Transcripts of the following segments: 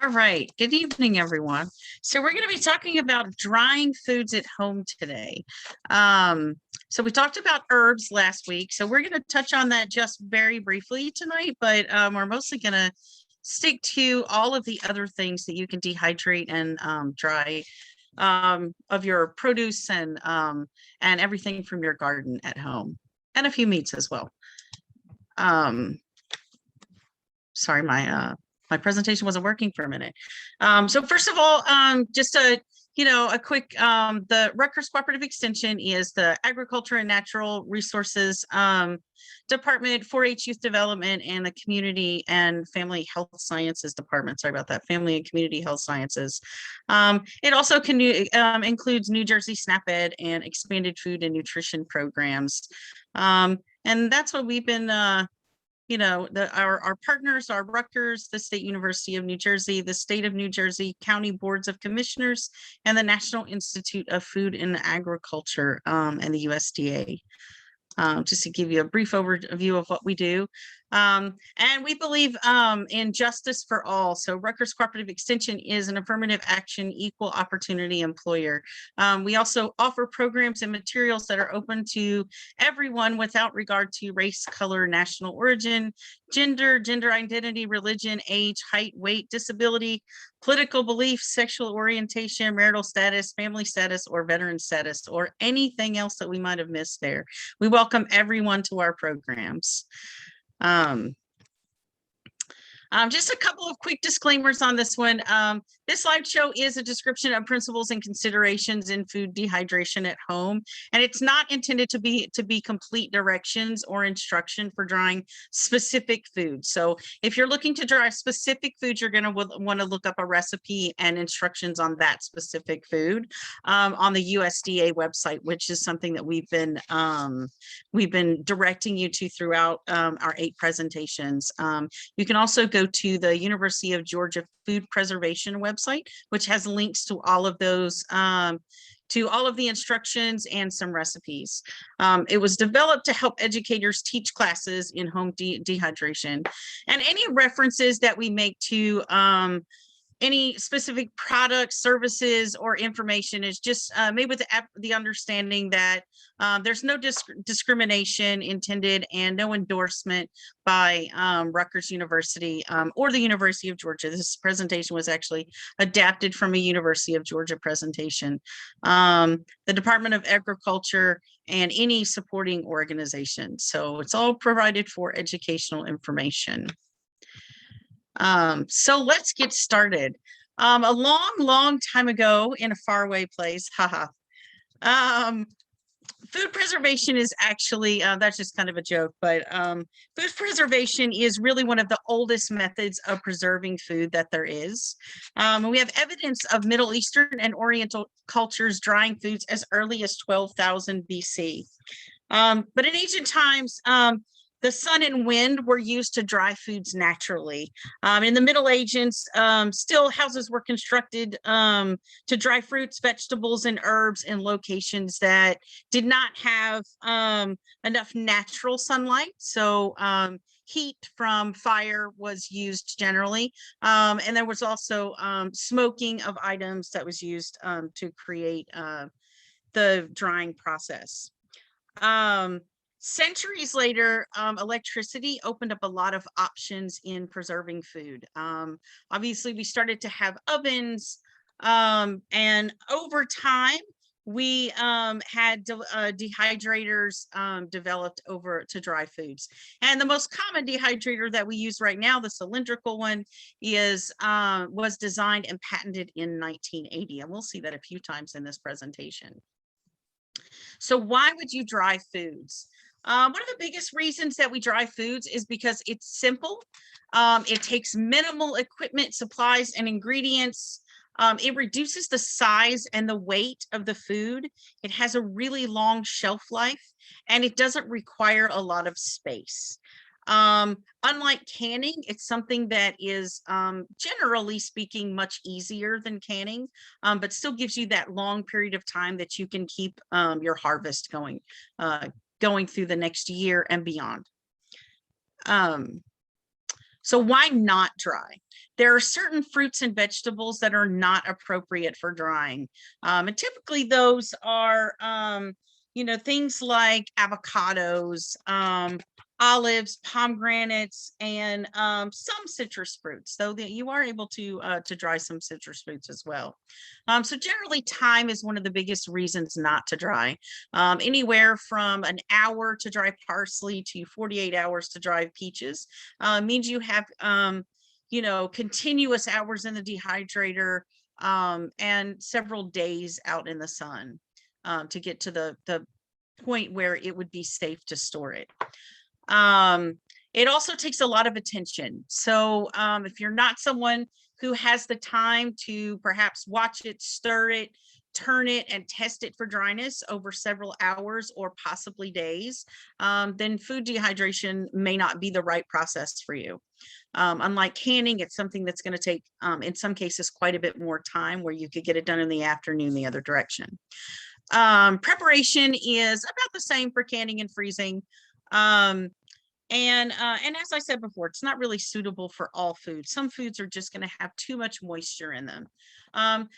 All right. Good evening, everyone. So we're going to be talking about drying foods at home today. So we talked about herbs last week. So we're going to touch on that just very briefly tonight, but we're mostly going to stick to all of the other things that you can dehydrate and dry of your produce and everything from your garden at home, and a few meats as well. Sorry, my presentation wasn't working for a minute. So first of all, just a quick, the Rutgers Cooperative Extension is the Agriculture and Natural Resources Department, 4-H Youth Development, and the Community and Family Health Sciences Department. Sorry about that, Family and Community Health Sciences. It also includes New Jersey SNAP Ed and expanded food and nutrition programs. And that's what we've been our partners are Rutgers, the State University of New Jersey, the State of New Jersey County Boards of Commissioners, and the National Institute of Food and Agriculture, and the USDA. Just to give you a brief overview of what we do. And we believe in justice for all. So Rutgers Cooperative Extension is an affirmative action, equal opportunity employer. We also offer programs and materials that are open to everyone without regard to race, color, national origin, gender identity, religion, age, height, weight, disability, political beliefs, sexual orientation, marital status, family status, or veteran status, or anything else that we might have missed there. We welcome everyone to our programs. Just a couple of quick disclaimers on this one. This slideshow is a description of principles and considerations in food dehydration at home, and it's not intended to be complete directions or instruction for drying specific foods. So if you're looking to dry specific foods, you're going to want to look up a recipe and instructions on that specific food on the USDA website, which is something that we've been directing you to throughout our 8 presentations. You can also go to the University of Georgia Food Preservation website, which has links to all of those, to all of the instructions and some recipes. It was developed to help educators teach classes in home dehydration. And any references that we make to any specific products, services, or information is just made with the understanding that there's no discrimination intended and no endorsement by Rutgers University or the University of Georgia. This presentation was actually adapted from a University of Georgia presentation. The Department of Agriculture and any supporting organization. So it's all provided for educational information. So let's get started. A long time ago in a faraway place, food preservation is actually, that's just kind of a joke, but food preservation is really one of the oldest methods of preserving food that there is. We have evidence of Middle Eastern and Oriental cultures drying foods as early as 12,000 BC. But in ancient times, the sun and wind were used to dry foods naturally. In the Middle Ages, still houses were constructed to dry fruits, vegetables, and herbs in locations that did not have enough natural sunlight. So heat from fire was used generally. And there was also smoking of items that was used to create the drying process. Centuries later, electricity opened up a lot of options in preserving food. Obviously, we started to have ovens, and over time, we had dehydrators developed to dry foods. And the most common dehydrator that we use right now, the cylindrical one, was designed and patented in 1980. And we'll see that a few times in this presentation. So why would you dry foods? One of the biggest reasons that we dry foods is because it's simple. It takes minimal equipment, supplies, and ingredients. It reduces the size and the weight of the food. It has a really long shelf life, and it doesn't require a lot of space. Unlike canning, it's something that is generally speaking much easier than canning, but still gives you that long period of time that you can keep your harvest going through the next year and beyond. So why not dry? There are certain fruits and vegetables that are not appropriate for drying. And typically those are, things like avocados, olives, pomegranates, and some citrus fruits, though that you are able to dry some citrus fruits as well. So generally time is one of the biggest reasons not to dry. Anywhere from an hour to dry parsley to 48 hours to dry peaches means you have, continuous hours in the dehydrator and several days out in the sun to get to the point where it would be safe to store it. It also takes a lot of attention. So if you're not someone who has the time to perhaps watch it, stir it, turn it, and test it for dryness over several hours or possibly days, then food dehydration may not be the right process for you. Unlike canning, it's something that's going to take, in some cases, quite a bit more time, where you could get it done in the afternoon the other direction. Preparation is about the same for canning and freezing. And as I said before, it's not really suitable for all foods. Some foods are just going to have too much moisture in them.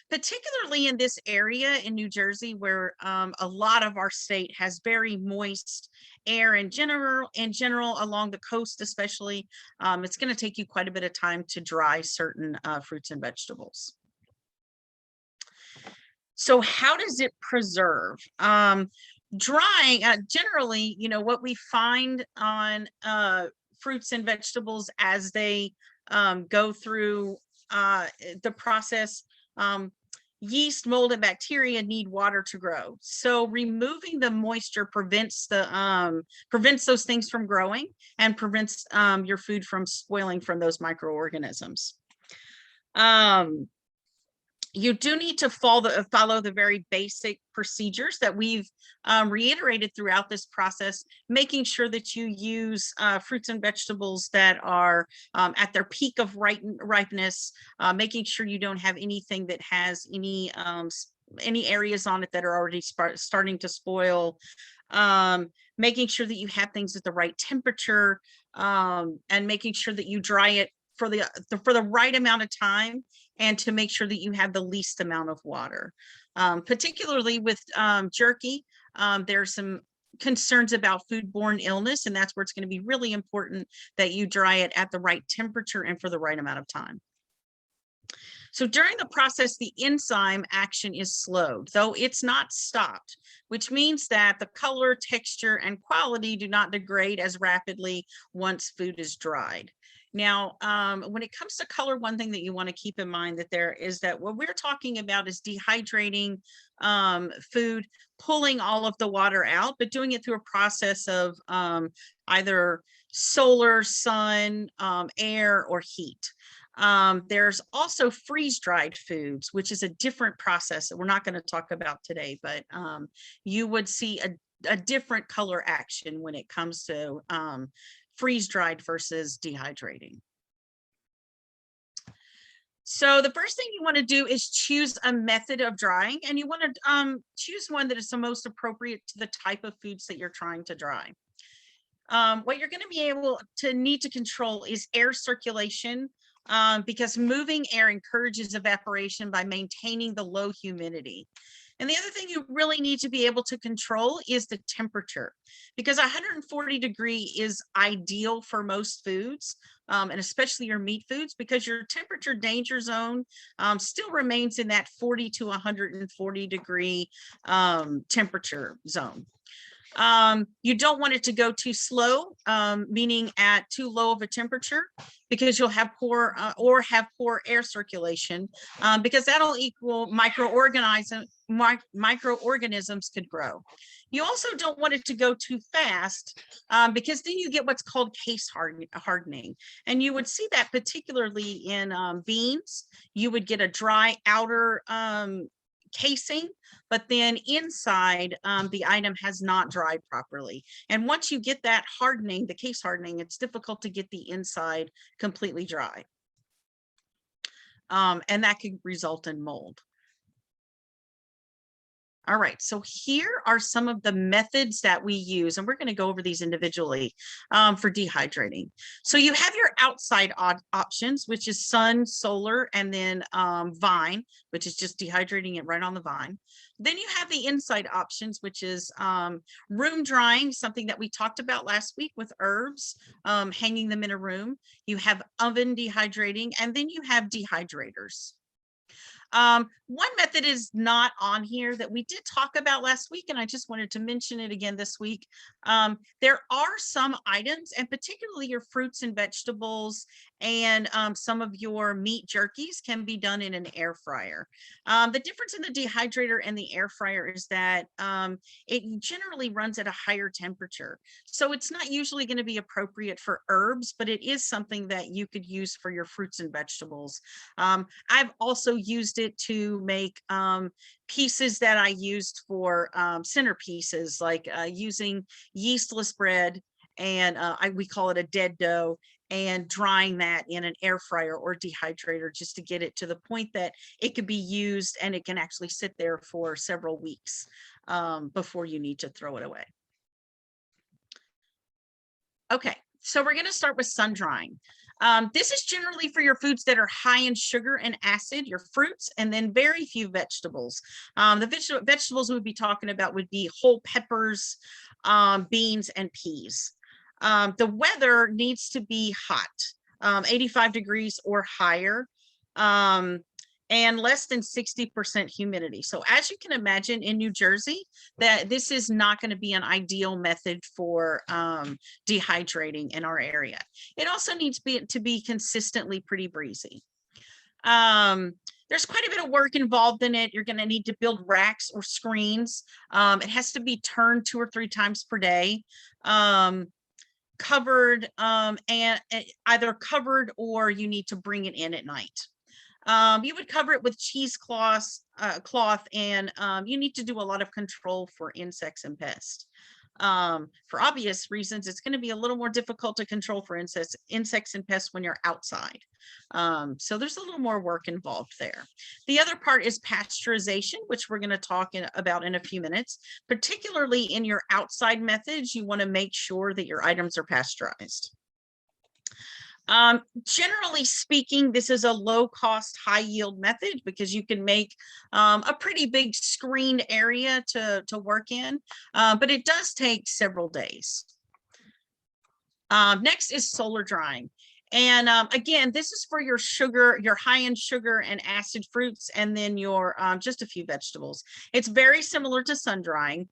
Particularly in this area in New Jersey, where a lot of our state has very moist air in general, along the coast especially. It's going to take you quite a bit of time to dry certain fruits and vegetables. So how does it preserve? Drying, generally, what we find on fruits and vegetables as they go through the process, yeast, mold, and bacteria need water to grow. So removing the moisture prevents those things from growing and prevents your food from spoiling from those microorganisms. You do need to follow the very basic procedures that we've reiterated throughout this process, making sure that you use fruits and vegetables that are at their peak of ripeness, making sure you don't have anything that has any areas on it that are already starting to spoil, making sure that you have things at the right temperature, and making sure that you dry it for the right amount of time, and to make sure that you have the least amount of water. Particularly with jerky, there's some concerns about foodborne illness, and that's where it's going to be really important that you dry it at the right temperature and for the right amount of time. So during the process, the enzyme action is slowed, though it's not stopped, which means that the color, texture, and quality do not degrade as rapidly once food is dried. Now, when it comes to color, one thing that you want to keep in mind that what we're talking about is dehydrating food, pulling all of the water out, but doing it through a process of either solar, sun, air, or heat. There's also freeze-dried foods, which is a different process that we're not going to talk about today, but you would see a different color action when it comes to freeze-dried versus dehydrating. So the first thing you want to do is choose a method of drying, and you want to choose one that is the most appropriate to the type of foods that you're trying to dry. What you're going to be able to need to control is air circulation, because moving air encourages evaporation by maintaining the low humidity. And the other thing you really need to be able to control is the temperature, because 140 degree is ideal for most foods, and especially your meat foods, because your temperature danger zone still remains in that 40 to 140 degree temperature zone. You don't want it to go too slow, meaning at too low of a temperature, because you'll have poor air circulation, because that'll equal microorganisms could grow. You also don't want it to go too fast, because then you get what's called case hardening. And you would see that particularly in beans. You would get a dry outer casing, but then inside the item has not dried properly. And once you get that hardening, the case hardening, it's difficult to get the inside completely dry. And that could result in mold. All right, so here are some of the methods that we use, and we're going to go over these individually for dehydrating. So you have your outside options, which is sun, solar, and then vine, which is just dehydrating it right on the vine. Then you have the inside options, which is room drying, something that we talked about last week with herbs, hanging them in a room. You have oven dehydrating, and then you have dehydrators. One method is not on here that we did talk about last week, and I just wanted to mention it again this week. There are some items, and particularly your fruits and vegetables and some of your meat jerkies can be done in an air fryer. The difference in the dehydrator and the air fryer is that it generally runs at a higher temperature. So it's not usually going to be appropriate for herbs, but it is something that you could use for your fruits and vegetables. I've also used it to make pieces that I used for centerpieces, like using yeastless bread, and we call it a dead dough, and drying that in an air fryer or dehydrator just to get it to the point that it can be used and it can actually sit there for several weeks before you need to throw it away. Okay, so we're going to start with sun drying. This is generally for your foods that are high in sugar and acid, your fruits, and then very few vegetables. The vegetables we'd be talking about would be whole peppers, beans, and peas. The weather needs to be hot, 85 degrees or higher, and less than 60% humidity. So as you can imagine, in New Jersey, that this is not going to be an ideal method for dehydrating in our area. It also needs to be consistently pretty breezy. There's quite a bit of work involved in it. You're going to need to build racks or screens. It has to be turned 2 or 3 times per day. Covered and either covered, or you need to bring it in at night. You would cover it with cheesecloth, and you need to do a lot of control for insects and pests. For obvious reasons, it's going to be a little more difficult to control for insects and pests when you're outside. So there's a little more work involved there. The other part is pasteurization, which we're going to talk about in a few minutes. Particularly in your outside methods, you want to make sure that your items are pasteurized. Generally speaking, this is a low cost, high yield method because you can make a pretty big screened area to work in, but it does take several days. Next is solar drying. And again, this is for your sugar, your high in sugar and acid fruits, and then your just a few vegetables. It's very similar to sun drying,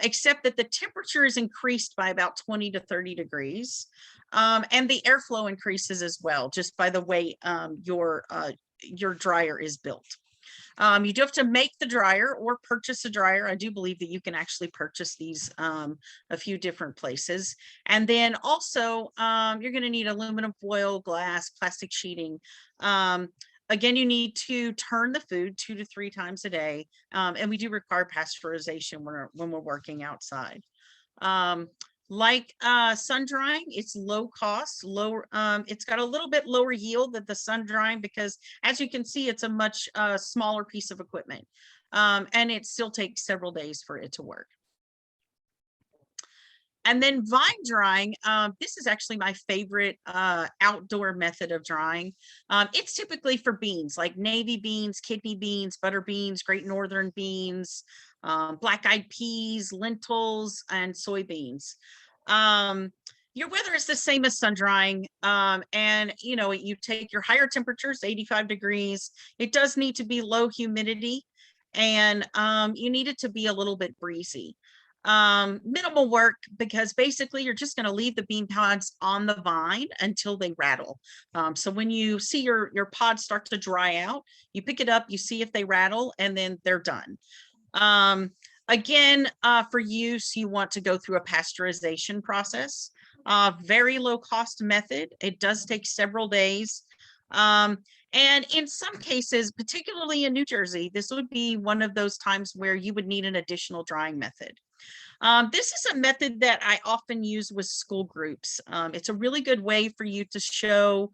except that the temperature is increased by about 20 to 30 degrees. And the airflow increases as well, just by the way your dryer is built. You do have to make the dryer or purchase a dryer. I do believe that you can actually purchase these a few different places. And then also you're going to need aluminum foil, glass, plastic sheeting. Again, you need to turn the food 2 to 3 times a day. And we do require pasteurization when we're working outside. Like sun drying, it's low cost, it's got a little bit lower yield than the sun drying because, as you can see, it's a much smaller piece of equipment, and it still takes several days for it to work. And then vine drying, this is actually my favorite outdoor method of drying. It's typically for beans like navy beans, kidney beans, butter beans, great northern beans, black-eyed peas, lentils, and soybeans. Your weather is the same as sun drying, and you take your higher temperatures, 85 degrees. It does need to be low humidity, and you need it to be a little bit breezy. Minimal work because basically you're just going to leave the bean pods on the vine until they rattle. So when you see your pods start to dry out, you pick it up, you see if they rattle, and then they're done. Again, for use, you want to go through a pasteurization process. Very low cost method. It does take several days. And in some cases, particularly in New Jersey, this would be one of those times where you would need an additional drying method. This is a method that I often use with school groups. It's a really good way for you to show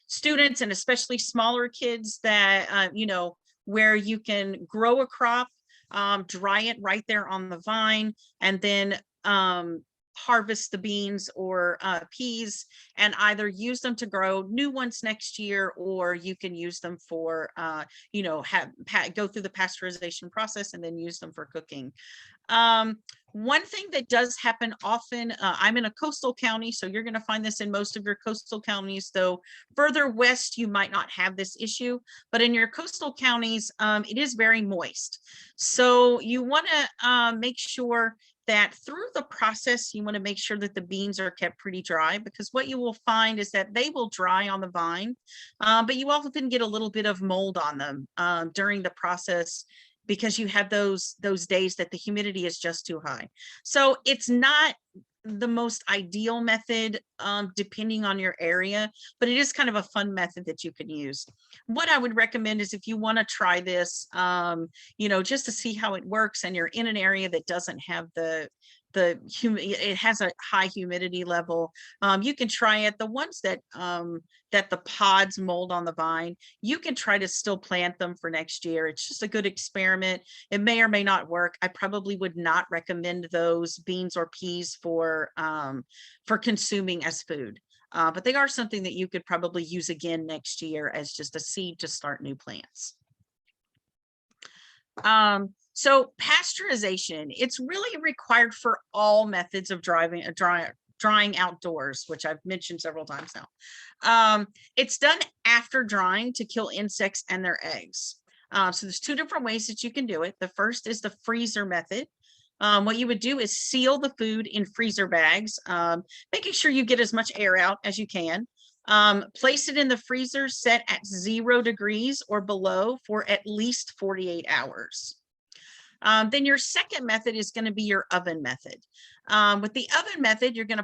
students, and especially smaller kids, that where you can grow a crop, dry it right there on the vine, and then harvest the beans or peas and either use them to grow new ones next year, or you can use them for, go through the pasteurization process and then use them for cooking. One thing that does happen often, I'm in a coastal county, so you're going to find this in most of your coastal counties, though further west, you might not have this issue, but in your coastal counties, it is very moist. So you want to make sure that through the process, you want to make sure that the beans are kept pretty dry, because what you will find is that they will dry on the vine, but you often get a little bit of mold on them during the process, because you have those days that the humidity is just too high. So it's not the most ideal method depending on your area, but it is kind of a fun method that you can use. What I would recommend is, if you want to try this, just to see how it works, and you're in an area that doesn't have it has a high humidity level, you can try it. The ones that the pods mold on the vine, you can try to still plant them for next year. It's just a good experiment. It may or may not work. I probably would not recommend those beans or peas for consuming as food, but they are something that you could probably use again next year as just a seed to start new plants. So pasteurization, it's really required for all methods of drying outdoors, which I've mentioned several times now. It's done after drying to kill insects and their eggs. So there's two different ways that you can do it. The first is the freezer method. What you would do is seal the food in freezer bags, making sure you get as much air out as you can. Place it in the freezer set at 0 degrees or below for at least 48 hours. Then your second method is going to be your oven method. With the oven method, you're going to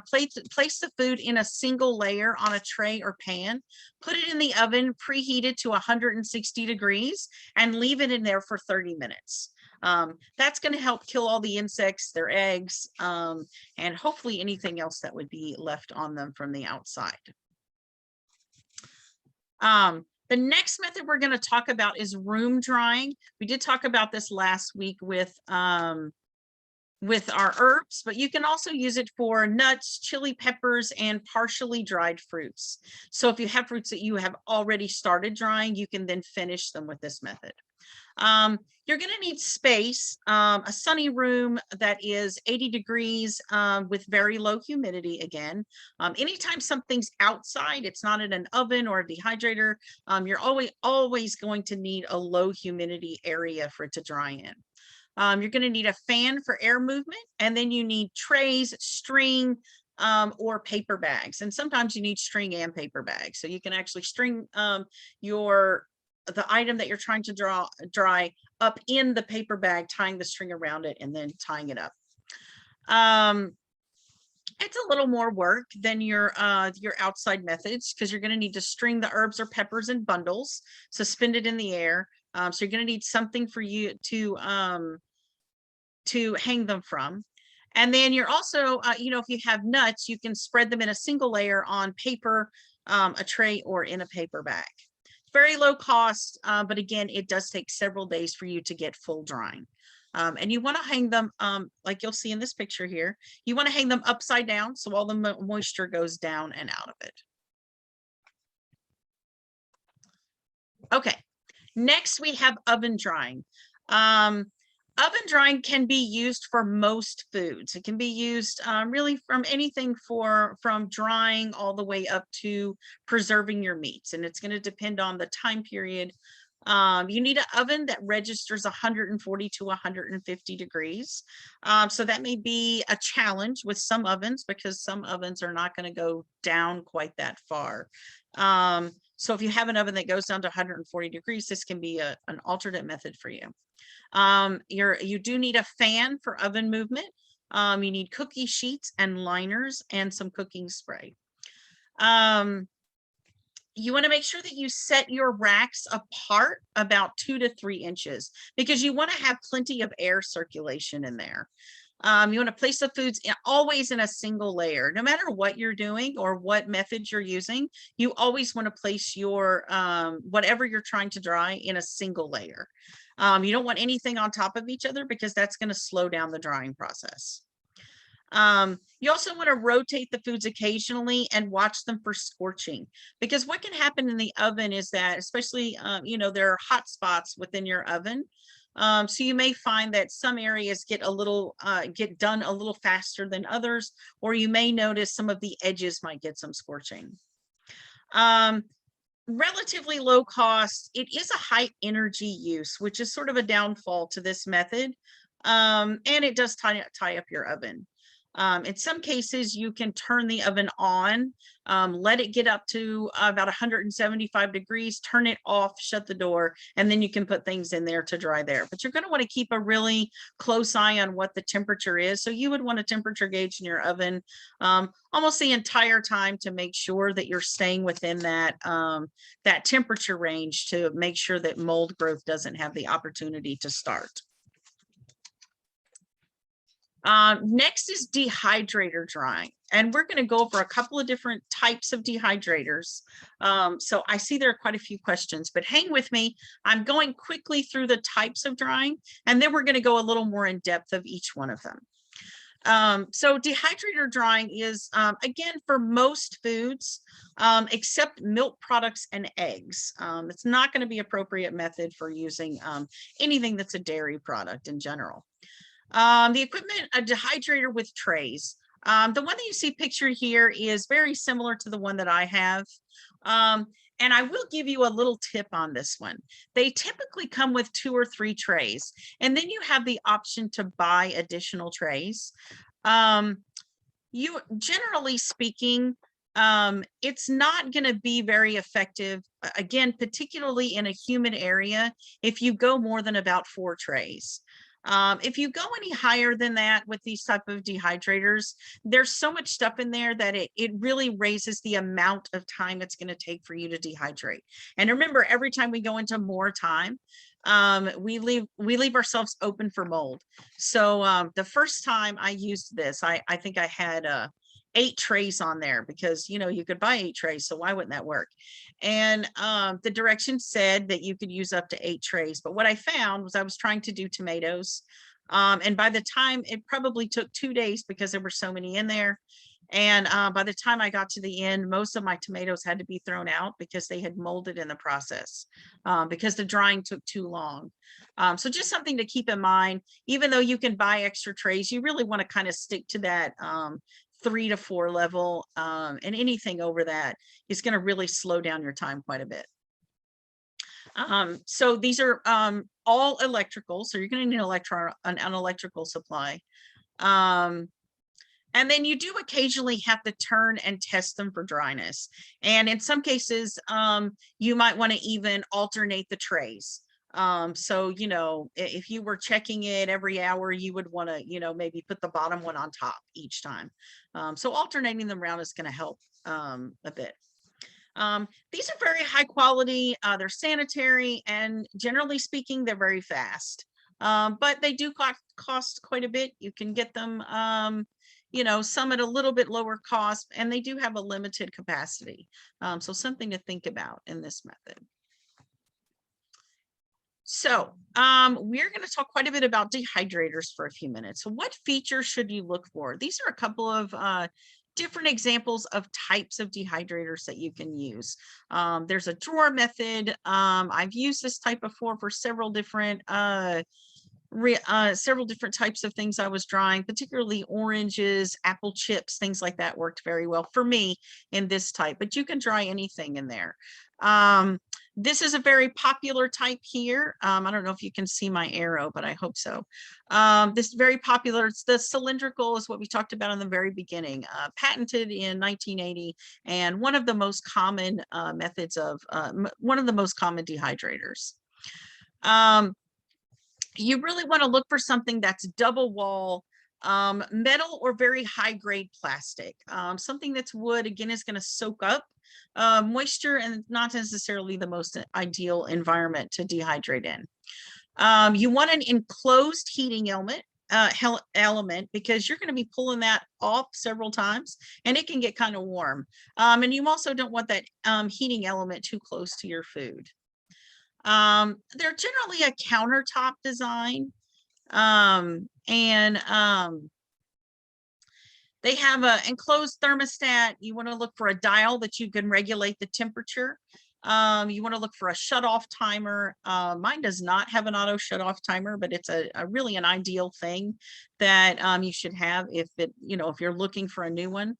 place the food in a single layer on a tray or pan, put it in the oven preheated to 160 degrees, and leave it in there for 30 minutes. That's going to help kill all the insects, their eggs, and hopefully anything else that would be left on them from the outside. The next method we're going to talk about is room drying. We did talk about this last week with our herbs, but you can also use it for nuts, chili peppers, and partially dried fruits. So if you have fruits that you have already started drying, you can then finish them with this method. You're going to need space, a sunny room that is 80 degrees with very low humidity again. Anytime something's outside, it's not in an oven or a dehydrator, you're always going to need a low humidity area for it to dry in. You're going to need a fan for air movement, and then you need trays, string, or paper bags. And sometimes you need string and paper bags. So you can actually string the item that you're trying to dry up in the paper bag, tying the string around it, and then tying it up. It's a little more work than your outside methods, because you're going to need to string the herbs or peppers in bundles, suspended in the air. So you're going to need something for you to hang them from. And then you're also, if you have nuts, you can spread them in a single layer on paper, a tray, or in a paper bag. Very low cost, but again, it does take several days for you to get full drying. And you want to hang them, like you'll see in this picture here, you want to hang them upside down so all the moisture goes down and out of it. Okay, next we have oven drying. Oven drying can be used for most foods. It can be used really from anything from drying all the way up to preserving your meats. And it's going to depend on the time period. You need an oven that registers 140 to 150 degrees. So that may be a challenge with some ovens, because some ovens are not going to go down quite that far. So if you have an oven that goes down to 140 degrees, this can be an alternate method for you. You do need a fan for oven movement. You need cookie sheets and liners and some cooking spray. You want to make sure that you set your racks apart about 2 to 3 inches, because you want to have plenty of air circulation in there. You want to place the foods always in a single layer. No matter what you're doing or what methods you're using, you always want to place your whatever you're trying to dry in a single layer. You don't want anything on top of each other because that's going to slow down the drying process. You also want to rotate the foods occasionally and watch them for scorching, because what can happen in the oven is that, especially, there are hot spots within your oven. So you may find that some areas get done a little faster than others, or you may notice some of the edges might get some scorching. Relatively low cost. It is a high energy use, which is sort of a downfall to this method. And it does tie up your oven. In some cases, you can turn the oven on, let it get up to about 175 degrees, turn it off, shut the door, and then you can put things in there to dry there. But you're going to want to keep a really close eye on what the temperature is. So you would want a temperature gauge in your oven almost the entire time to make sure that you're staying within that temperature range, to make sure that mold growth doesn't have the opportunity to start. Next is dehydrator drying, and we're going to go over a couple of different types of dehydrators. So I see there are quite a few questions, but hang with me. I'm going quickly through the types of drying, and then we're going to go a little more in depth of each one of them. So dehydrator drying is, again, for most foods, except milk products and eggs. It's not going to be an appropriate method for using anything that's a dairy product in general. The equipment, a dehydrator with trays. The one that you see pictured here is very similar to the one that I have. And I will give you a little tip on this one. They typically come with 2 or 3 trays, and then you have the option to buy additional trays. You, generally speaking, it's not going to be very effective, again, particularly in a humid area, if you go more than about 4 trays. If you go any higher than that with these type of dehydrators, there's so much stuff in there that it really raises the amount of time it's going to take for you to dehydrate. And remember, every time we go into more time, we leave ourselves open for mold. So the first time I used this, I think I had 8 trays on there, because you could buy 8 trays, so why wouldn't that work? And the directions said that you could use up to 8 trays, but what I found was I was trying to do tomatoes, and by the time, it probably took 2 days because there were so many in there. And by the time I got to the end, most of my tomatoes had to be thrown out because they had molded in the process, because the drying took too long. So just something to keep in mind. Even though you can buy extra trays, you really want to kind of stick to that 3 to 4 level, and anything over that is going to really slow down your time quite a bit. So these are all electrical, so you're going to need an electrical supply. And then you do occasionally have to turn and test them for dryness. And in some cases, you might want to even alternate the trays. So, if you were checking it every hour, you would want to, maybe put the bottom one on top each time. So alternating them around is going to help a bit. These are very high quality. They're sanitary, and generally speaking, they're very fast. But they do cost quite a bit. You can get them, some at a little bit lower cost, and they do have a limited capacity. So something to think about in this method. So we're going to talk quite a bit about dehydrators for a few minutes. So what features should you look for? These are a couple of different examples of types of dehydrators that you can use. There's a drawer method. I've used this type before for several different types of things I was drying, particularly oranges, apple chips, things like that worked very well for me in this type, but you can dry anything in there. This is a very popular type here. I don't know if you can see my arrow, but I hope so. This is very popular. It's the cylindrical, is what we talked about in the very beginning, patented in 1980, and one of the most common methods of, one of the most common dehydrators. You really want to look for something that's double wall, metal, or very high grade plastic. Something that's wood, again, is going to soak up moisture, and not necessarily the most ideal environment to dehydrate in. You want an enclosed heating element. element, because you're going to be pulling that off several times and it can get kind of warm. And you also don't want that heating element too close to your food. They're generally a countertop design. They have an enclosed thermostat. You want to look for a dial that you can regulate the temperature. You want to look for a shut-off timer. Mine does not have an auto shut-off timer, but it's a really an ideal thing that you should have if if you're looking for a new one.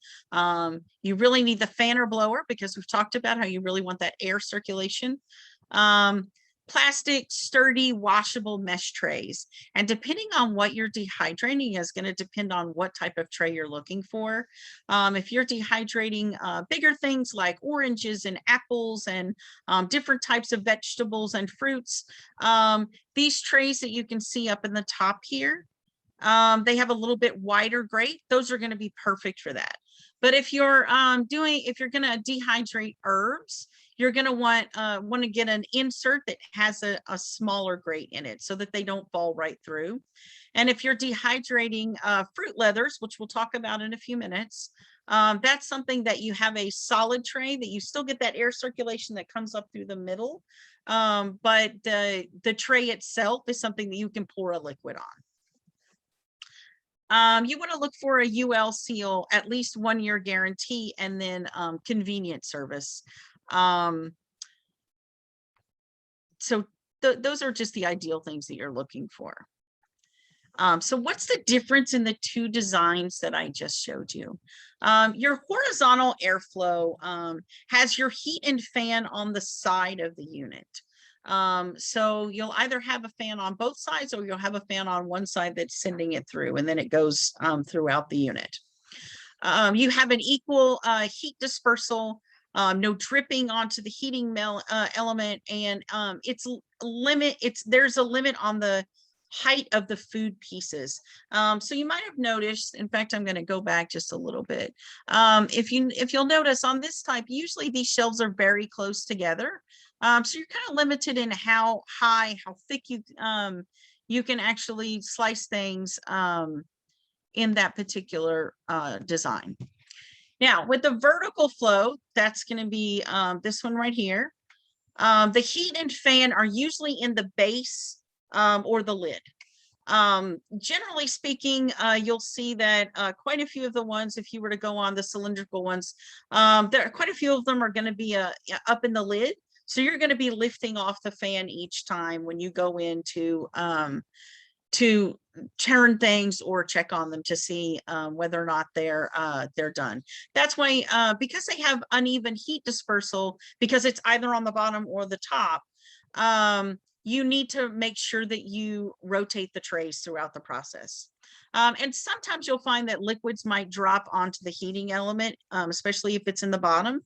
You really need the fan or blower, because we've talked about how you really want that air circulation. Plastic, sturdy, washable mesh trays. And depending on what you're dehydrating is going to depend on what type of tray you're looking for. If you're dehydrating bigger things like oranges and apples and different types of vegetables and fruits, these trays that you can see up in the top here, they have a little bit wider grate. Those are going to be perfect for that. But if you're going to dehydrate herbs, you're going to want to get an insert that has a smaller grate in it so that they don't fall right through. And if you're dehydrating fruit leathers, which we'll talk about in a few minutes, that's something that you have a solid tray that you still get that air circulation that comes up through the middle. But the tray itself is something that you can pour a liquid on. You want to look for a UL seal, at least 1 year guarantee, and then convenient service. So those are just the ideal things that you're looking for. So what's the difference in the two designs that I just showed you? Your horizontal airflow has your heat and fan on the side of the unit. So you'll either have a fan on both sides, or you'll have a fan on one side that's sending it through, and then it goes throughout the unit. You have an equal heat dispersal, no dripping onto the heating element, and there's a limit on the height of the food pieces. So you might have noticed, in fact, I'm going to go back just a little bit. If you'll notice on this type, usually these shelves are very close together. So you're kind of limited in how high, how thick you can actually slice things in that particular design. Now, with the vertical flow, that's going to be this one right here. The heat and fan are usually in the base or the lid. Generally speaking, you'll see that quite a few of the ones, if you were to go on the cylindrical ones, quite a few of them are going to be up in the lid. So you're going to be lifting off the fan each time when you go in to turn things or check on them to see whether or not they're done. That's why, because they have uneven heat dispersal, because it's either on the bottom or the top, you need to make sure that you rotate the trays throughout the process. And sometimes you'll find that liquids might drop onto the heating element, especially if it's in the bottom.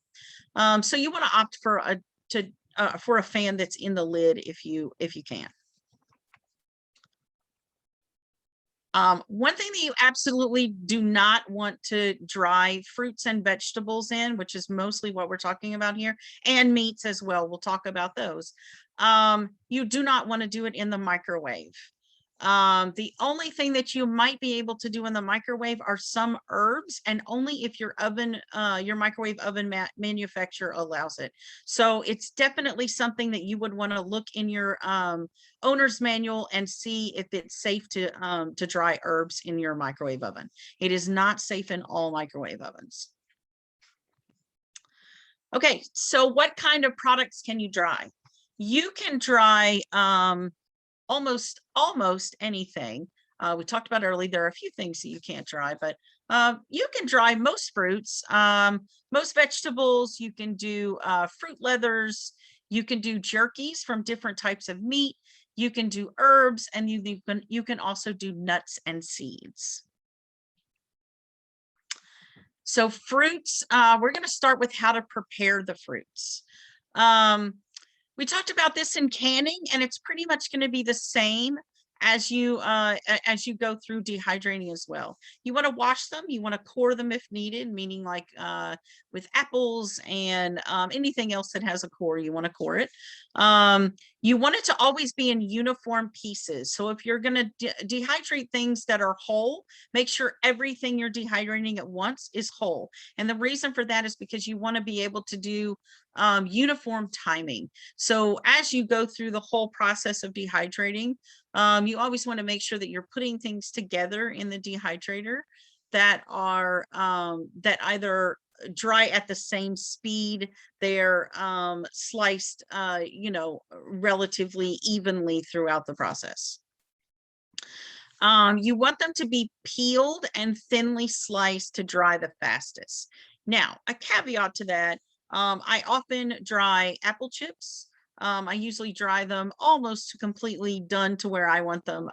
So you want to opt for a fan that's in the lid if you can. One thing that you absolutely do not want to dry fruits and vegetables in, which is mostly what we're talking about here, and meats as well, we'll talk about those. You do not want to do it in the microwave. The only thing that you might be able to do in the microwave are some herbs, and only if your microwave oven manufacturer allows it. So it's definitely something that you would want to look in your owner's manual and see if it's safe to dry herbs in your microwave oven. It is not safe in all microwave ovens. Okay, so what kind of products can you dry? You can dry almost anything. We talked about earlier, there are a few things that you can't dry, but you can dry most fruits, most vegetables. You can do fruit leathers. You can do jerkies from different types of meat. You can do herbs, and you can also do nuts and seeds. So fruits, we're going to start with how to prepare the fruits. We talked about this in canning, and it's pretty much going to be the same as you go through dehydrating as well. You want to wash them. You want to core them if needed, meaning like with apples and anything else that has a core, you want to core it. You want it to always be in uniform pieces. So if you're going to dehydrate things that are whole, make sure everything you're dehydrating at once is whole. And the reason for that is because you want to be able to do uniform timing. So as you go through the whole process of dehydrating, you always want to make sure that you're putting things together in the dehydrator that are that either dry at the same speed, they're sliced you know, relatively evenly throughout the process. You want them to be peeled and thinly sliced to dry the fastest. Now, a caveat to that, I often dry apple chips. I usually dry them almost completely done to where I want them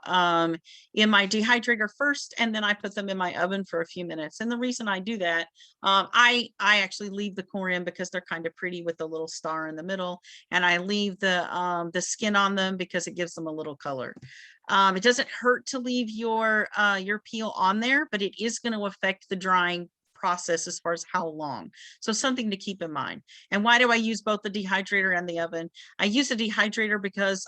in my dehydrator first, and then I put them in my oven for a few minutes. And the reason I do that, I actually leave the core in because they're kind of pretty with the little star in the middle, and I leave the skin on them because it gives them a little color. It doesn't hurt to leave your peel on there, but it is going to affect the drying process as far as how long. So something to keep in mind. And why do I use both the dehydrator and the oven? I use the dehydrator because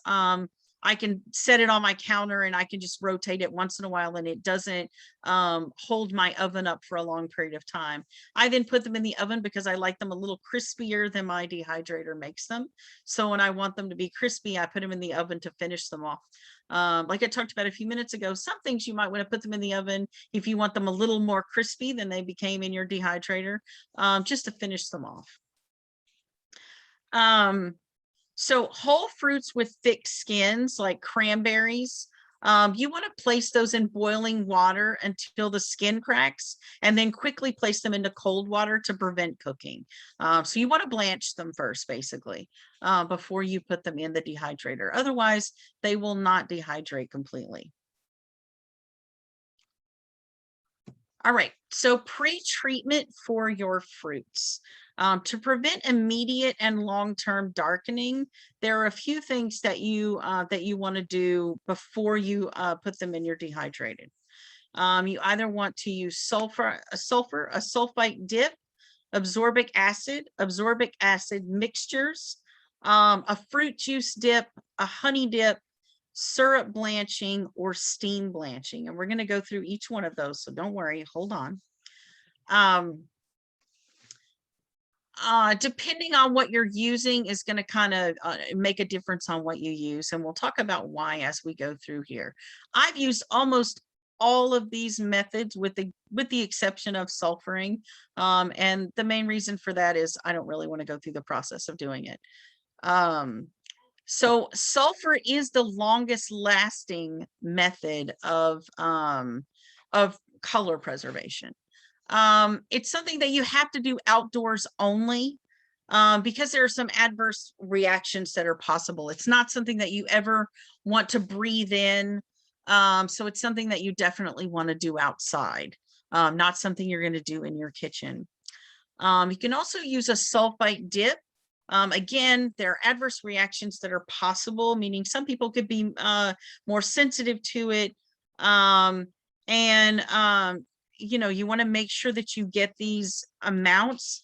I can set it on my counter and I can just rotate it once in a while and it doesn't hold my oven up for a long period of time. I then put them in the oven because I like them a little crispier than my dehydrator makes them. So when I want them to be crispy, I put them in the oven to finish them off. Like I talked about a few minutes ago, some things you might want to put them in the oven if you want them a little more crispy than they became in your dehydrator, just to finish them off. So whole fruits with thick skins like cranberries, you want to place those in boiling water until the skin cracks and then quickly place them into cold water to prevent cooking. So you want to blanch them first, basically, before you put them in the dehydrator. Otherwise, they will not dehydrate completely. All right, so pre-treatment for your fruits. To prevent immediate and long-term darkening, there are a few things that you want to do before you put them in your dehydrated. You either want to use sulfur, a sulfite dip, absorbic acid mixtures, a fruit juice dip, a honey dip, syrup blanching, or steam blanching. And we're going to go through each one of those. So don't worry, hold on. Depending on what you're using is going to kind of make a difference on what you use. And we'll talk about why as we go through here. I've used almost all of these methods with the exception of sulfuring. And the main reason for that is I don't really want to go through the process of doing it. So sulfur is the longest lasting method of color preservation. It's something that you have to do outdoors only because there are some adverse reactions that are possible. It's not something that you ever want to breathe in. So it's something that you definitely want to do outside, not something you're going to do in your kitchen. You can also use a sulfite dip. Again, there are adverse reactions that are possible, meaning some people could be more sensitive to it. You know, you want to make sure that you get these amounts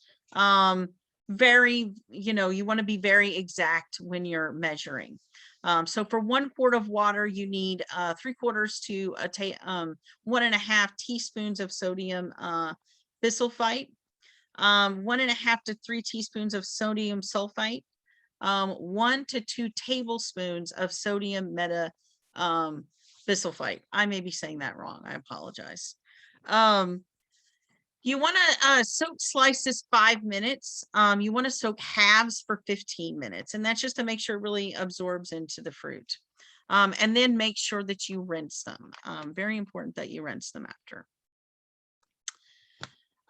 very, you know, you want to be very exact when you're measuring. So for 1 quart of water, you need 3/4 to 1.5 teaspoons of sodium bisulfite. 1.5 to 3 teaspoons of sodium sulfite, 1 to 2 tablespoons of sodium meta bisulfite. I may be saying that wrong. I apologize. You want to soak slices 5 minutes. You want to soak halves for 15 minutes, and that's just to make sure it really absorbs into the fruit. And then make sure that you rinse them. Very important that you rinse them after.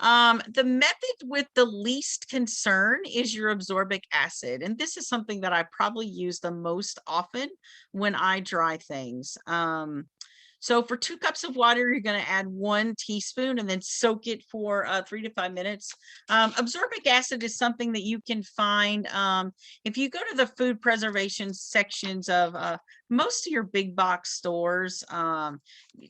The method with the least concern is your absorbic acid. And this is something that I probably use the most often when I dry things. So for 2 cups of water, you're going to add 1 teaspoon and then soak it for 3 to 5 minutes. Absorbic acid is something that you can find if you go to the food preservation sections of most of your big box stores,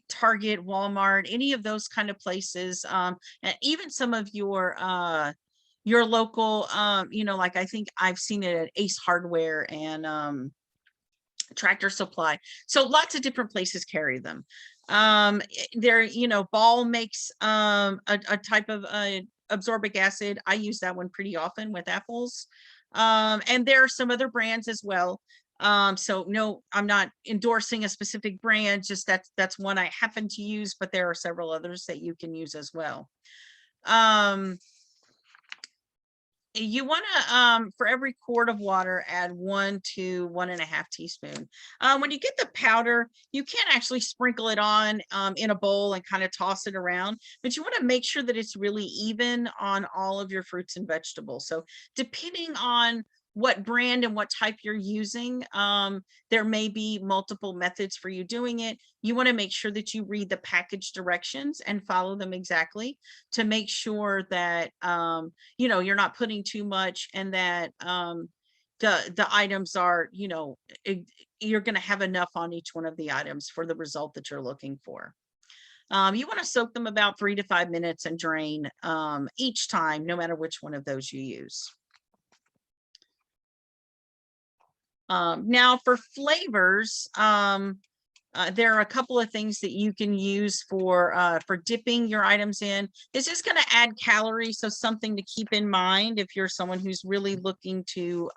Target, Walmart, any of those kind of places, and even some of your local, you know, like I think I've seen it at Ace Hardware and Tractor Supply. So lots of different places carry them. There, you know, Ball makes a type of absorbic acid. I use that one pretty often with apples. And there are some other brands as well. So no, I'm not endorsing a specific brand, just that's one I happen to use, but there are several others that you can use as well. You want to for every quart of water add 1 to 1.5 teaspoons. When you get the powder, you can actually sprinkle it on in a bowl and kind of toss it around, but you want to make sure that it's really even on all of your fruits and vegetables. So depending on what brand and what type you're using, there may be multiple methods for you doing it. You want to make sure that you read the package directions and follow them exactly to make sure that you know, you're not putting too much, and that the items are, you know, you're going to have enough on each one of the items for the result that you're looking for. You want to soak them about 3 to 5 minutes and drain each time, no matter which one of those you use. Now for flavors, there are a couple of things that you can use for dipping your items in. This is going to add calories, so something to keep in mind if you're someone who's really looking to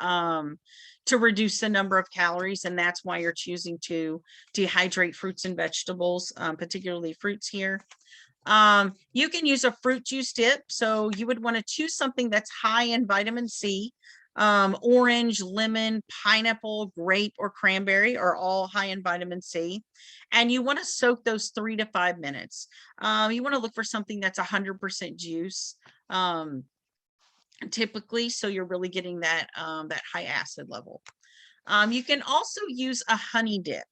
reduce the number of calories, and that's why you're choosing to dehydrate fruits and vegetables, particularly fruits here. You can use a fruit juice dip, so you would want to choose something that's high in vitamin C. Orange, lemon, pineapple, grape, or cranberry are all high in vitamin C. And you want to soak those 3 to 5 minutes. You want to look for something that's 100% juice, typically, so you're really getting that, that high acid level. You can also use a honey dip.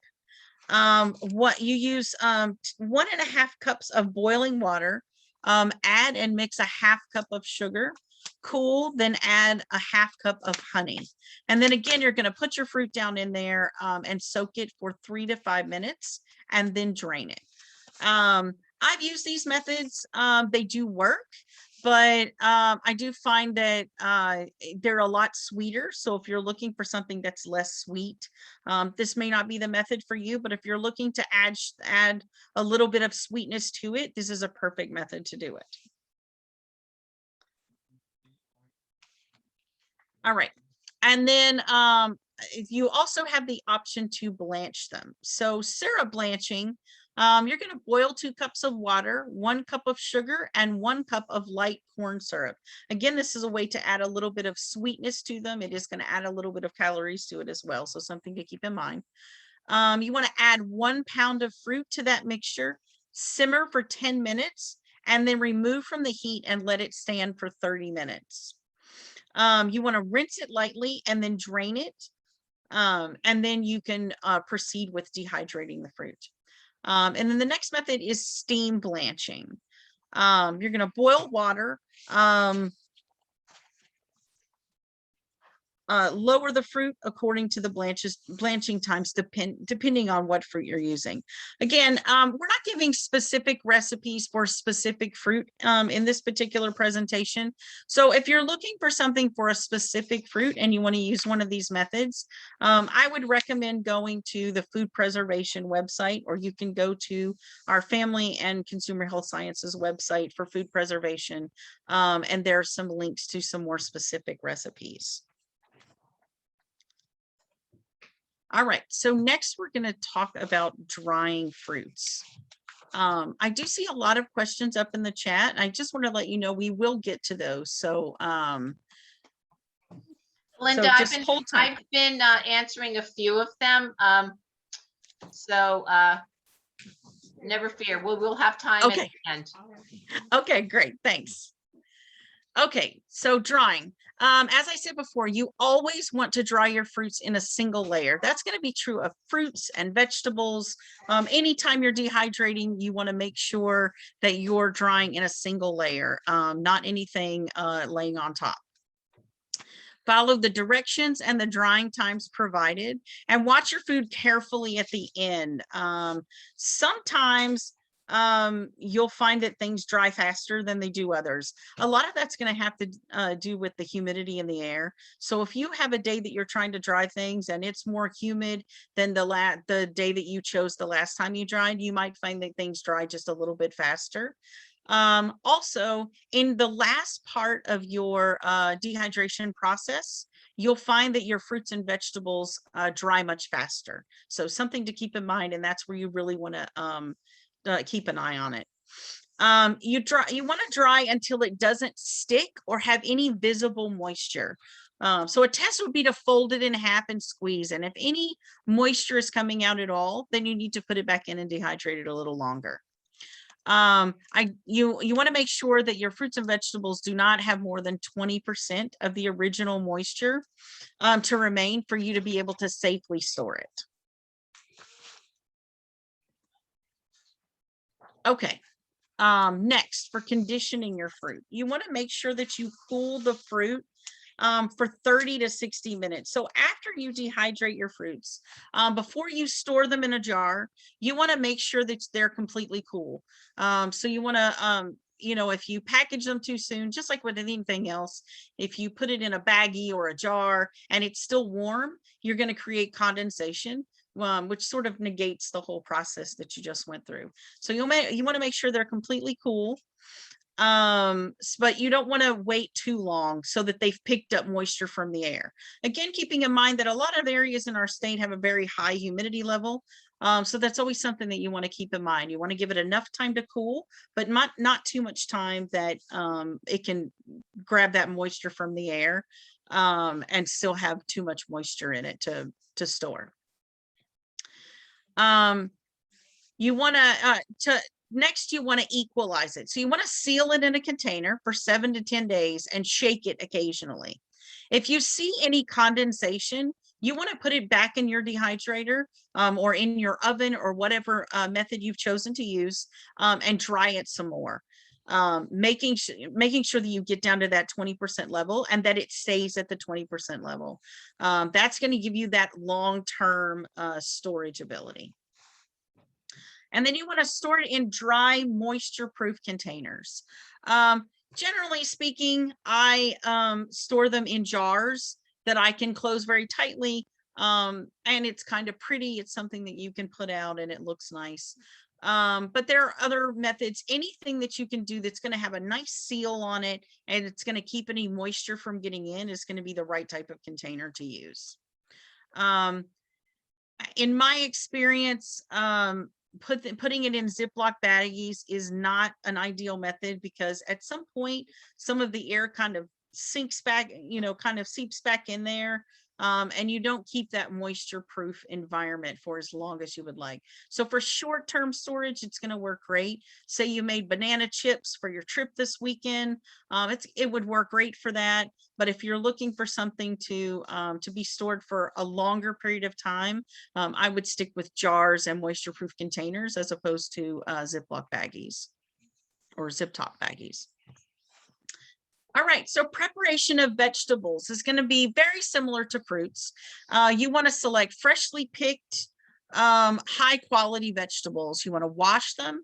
What you use 1.5 cups of boiling water, add and mix a 1/2 cup of sugar, cool, then add a 1/2 cup of honey. And then again, you're going to put your fruit down in there and soak it for 3 to 5 minutes and then drain it. I've used these methods. They do work, but I do find that they're a lot sweeter. So if you're looking for something that's less sweet, this may not be the method for you, but if you're looking to add a little bit of sweetness to it, this is a perfect method to do it. All right. And then you also have the option to blanch them. So syrup blanching, you're going to boil 2 cups of water, 1 cup of sugar, and 1 cup of light corn syrup. Again, this is a way to add a little bit of sweetness to them. It is going to add a little bit of calories to it as well, so something to keep in mind. You want to add 1 pound of fruit to that mixture, simmer for 10 minutes, and then remove from the heat and let it stand for 30 minutes. You want to rinse it lightly and then drain it. And then you can proceed with dehydrating the fruit. And then the next method is steam blanching. You're going to boil water, lower the fruit according to the blanching times, depending on what fruit you're using. Again, we're not giving specific recipes for specific fruit in this particular presentation. So if you're looking for something for a specific fruit and you want to use one of these methods, I would recommend going to the Food Preservation website, or you can go to our Family and Consumer Health Sciences website for food preservation, and there are some links to some more specific recipes. All right, so next we're going to talk about drying fruits. I do see a lot of questions up in the chat. I just want to let you know we will get to those. So, Linda, so I've been answering a few of them. Never fear, we'll have time at the end. Okay, great, thanks. Okay, so drying. As I said before, you always want to dry your fruits in a single layer. That's going to be true of fruits and vegetables. Anytime you're dehydrating, you want to make sure that you're drying in a single layer, not anything laying on top. Follow the directions and the drying times provided, and watch your food carefully at the end. Sometimes you'll find that things dry faster than they do others. A lot of that's going to have to do with the humidity in the air. So if you have a day that you're trying to dry things and it's more humid than the day that you chose the last time you dried, you might find that things dry just a little bit faster. Also, in the last part of your dehydration process, you'll find that your fruits and vegetables dry much faster. So something to keep in mind, and that's where you really want to keep an eye on it. You want to dry until it doesn't stick or have any visible moisture. So a test would be to fold it in half and squeeze. And if any moisture is coming out at all, then you need to put it back in and dehydrate it a little longer. You want to make sure that your fruits and vegetables do not have more than 20% of the original moisture to remain for you to be able to safely store it. Okay. Next, for conditioning your fruit, you want to make sure that you cool the fruit for 30 to 60 minutes. So after you dehydrate your fruits, before you store them in a jar, you want to make sure that they're completely cool. So you want to, if you package them too soon, just like with anything else, if you put it in a baggie or a jar and it's still warm, you're going to create condensation, which sort of negates the whole process that you just went through. So you want to make sure they're completely cool. But you don't want to wait too long so that they've picked up moisture from the air. Again, keeping in mind that a lot of areas in our state have a very high humidity level. So that's always something that you want to keep in mind. You want to give it enough time to cool, but not too much time that it can grab that moisture from the air and still have too much moisture in it to store. You want to next, you want to equalize it. So you want to seal it in a container for 7 to 10 days and shake it occasionally. If you see any condensation, you want to put it back in your dehydrator or in your oven or whatever method you've chosen to use and dry it some more. Making sure that you get down to that 20% level and that it stays at the 20% level. That's going to give you that long-term storage ability. And then you want to store it in dry, moisture-proof containers. Generally speaking, I store them in jars that I can close very tightly. And it's kind of pretty. It's something that you can put out and it looks nice. But there are other methods. Anything that you can do that's going to have a nice seal on it and it's going to keep any moisture from getting in is going to be the right type of container to use. In my experience, putting it in Ziploc baggies is not an ideal method because at some point, some of the air kind of sinks back, kind of seeps back in there. And you don't keep that moisture-proof environment for as long as you would like. So for short-term storage, it's going to work great. Say you made banana chips for your trip this weekend, it would work great for that. But if you're looking for something to be stored for a longer period of time, I would stick with jars and moisture-proof containers as opposed to Ziploc baggies or zip top baggies. All right, so preparation of vegetables is going to be very similar to fruits. You want to select freshly picked, high quality vegetables. You want to wash them,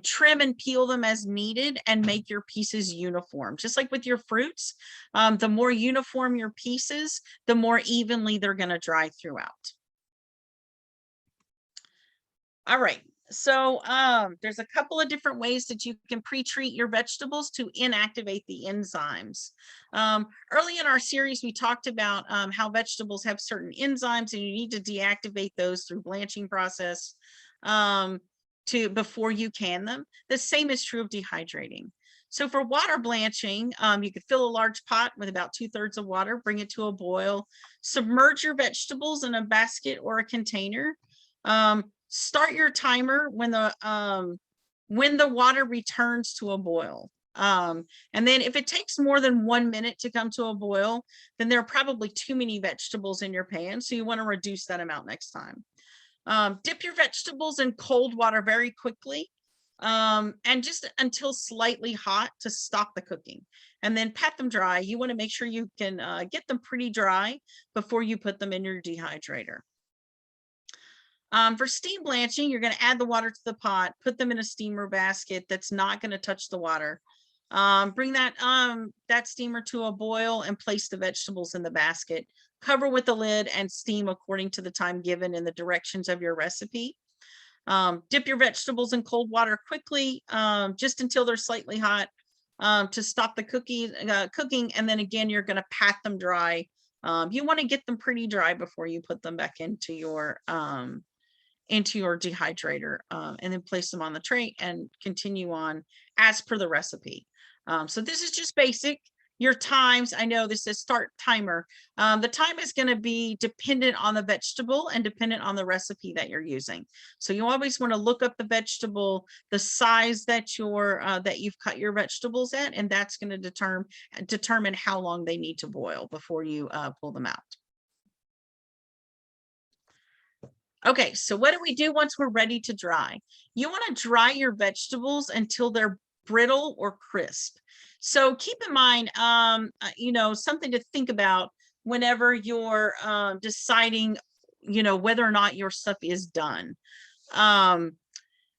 trim and peel them as needed, and make your pieces uniform. Just like with your fruits, the more uniform your pieces, the more evenly they're going to dry throughout. All right. So there's a couple of different ways that you can pre-treat your vegetables to inactivate the enzymes. Early in our series, we talked about how vegetables have certain enzymes and you need to deactivate those through blanching process before you can them. The same is true of dehydrating. So for water blanching, you could fill a large pot with about 2/3 of water, bring it to a boil, submerge your vegetables in a basket or a container. Start your timer when the water returns to a boil. And then if it takes more than 1 minute to come to a boil, then there are probably too many vegetables in your pan. So you want to reduce that amount next time. Dip your vegetables in cold water very quickly and just until slightly hot to stop the cooking. And then pat them dry. You want to make sure you can get them pretty dry before you put them in your dehydrator. For steam blanching, you're going to add the water to the pot, put them in a steamer basket that's not going to touch the water. Bring that steamer to a boil and place the vegetables in the basket. Cover with the lid and steam according to the time given in the directions of your recipe. Dip your vegetables in cold water quickly, just until they're slightly hot, to stop the cooking. And then again, you're going to pat them dry. You want to get them pretty dry before you put them back into your dehydrator, and then place them on the tray and continue on as per the recipe. So this is just basic. Your times, I know this is start timer. The time is going to be dependent on the vegetable and dependent on the recipe that you're using. So you always want to look up the vegetable, the size that you've cut your vegetables at, and that's going to determine how long they need to boil before you pull them out. Okay, so what do we do once we're ready to dry? You want to dry your vegetables until they're brittle or crisp. So keep in mind, something to think about whenever you're deciding, whether or not your stuff is done.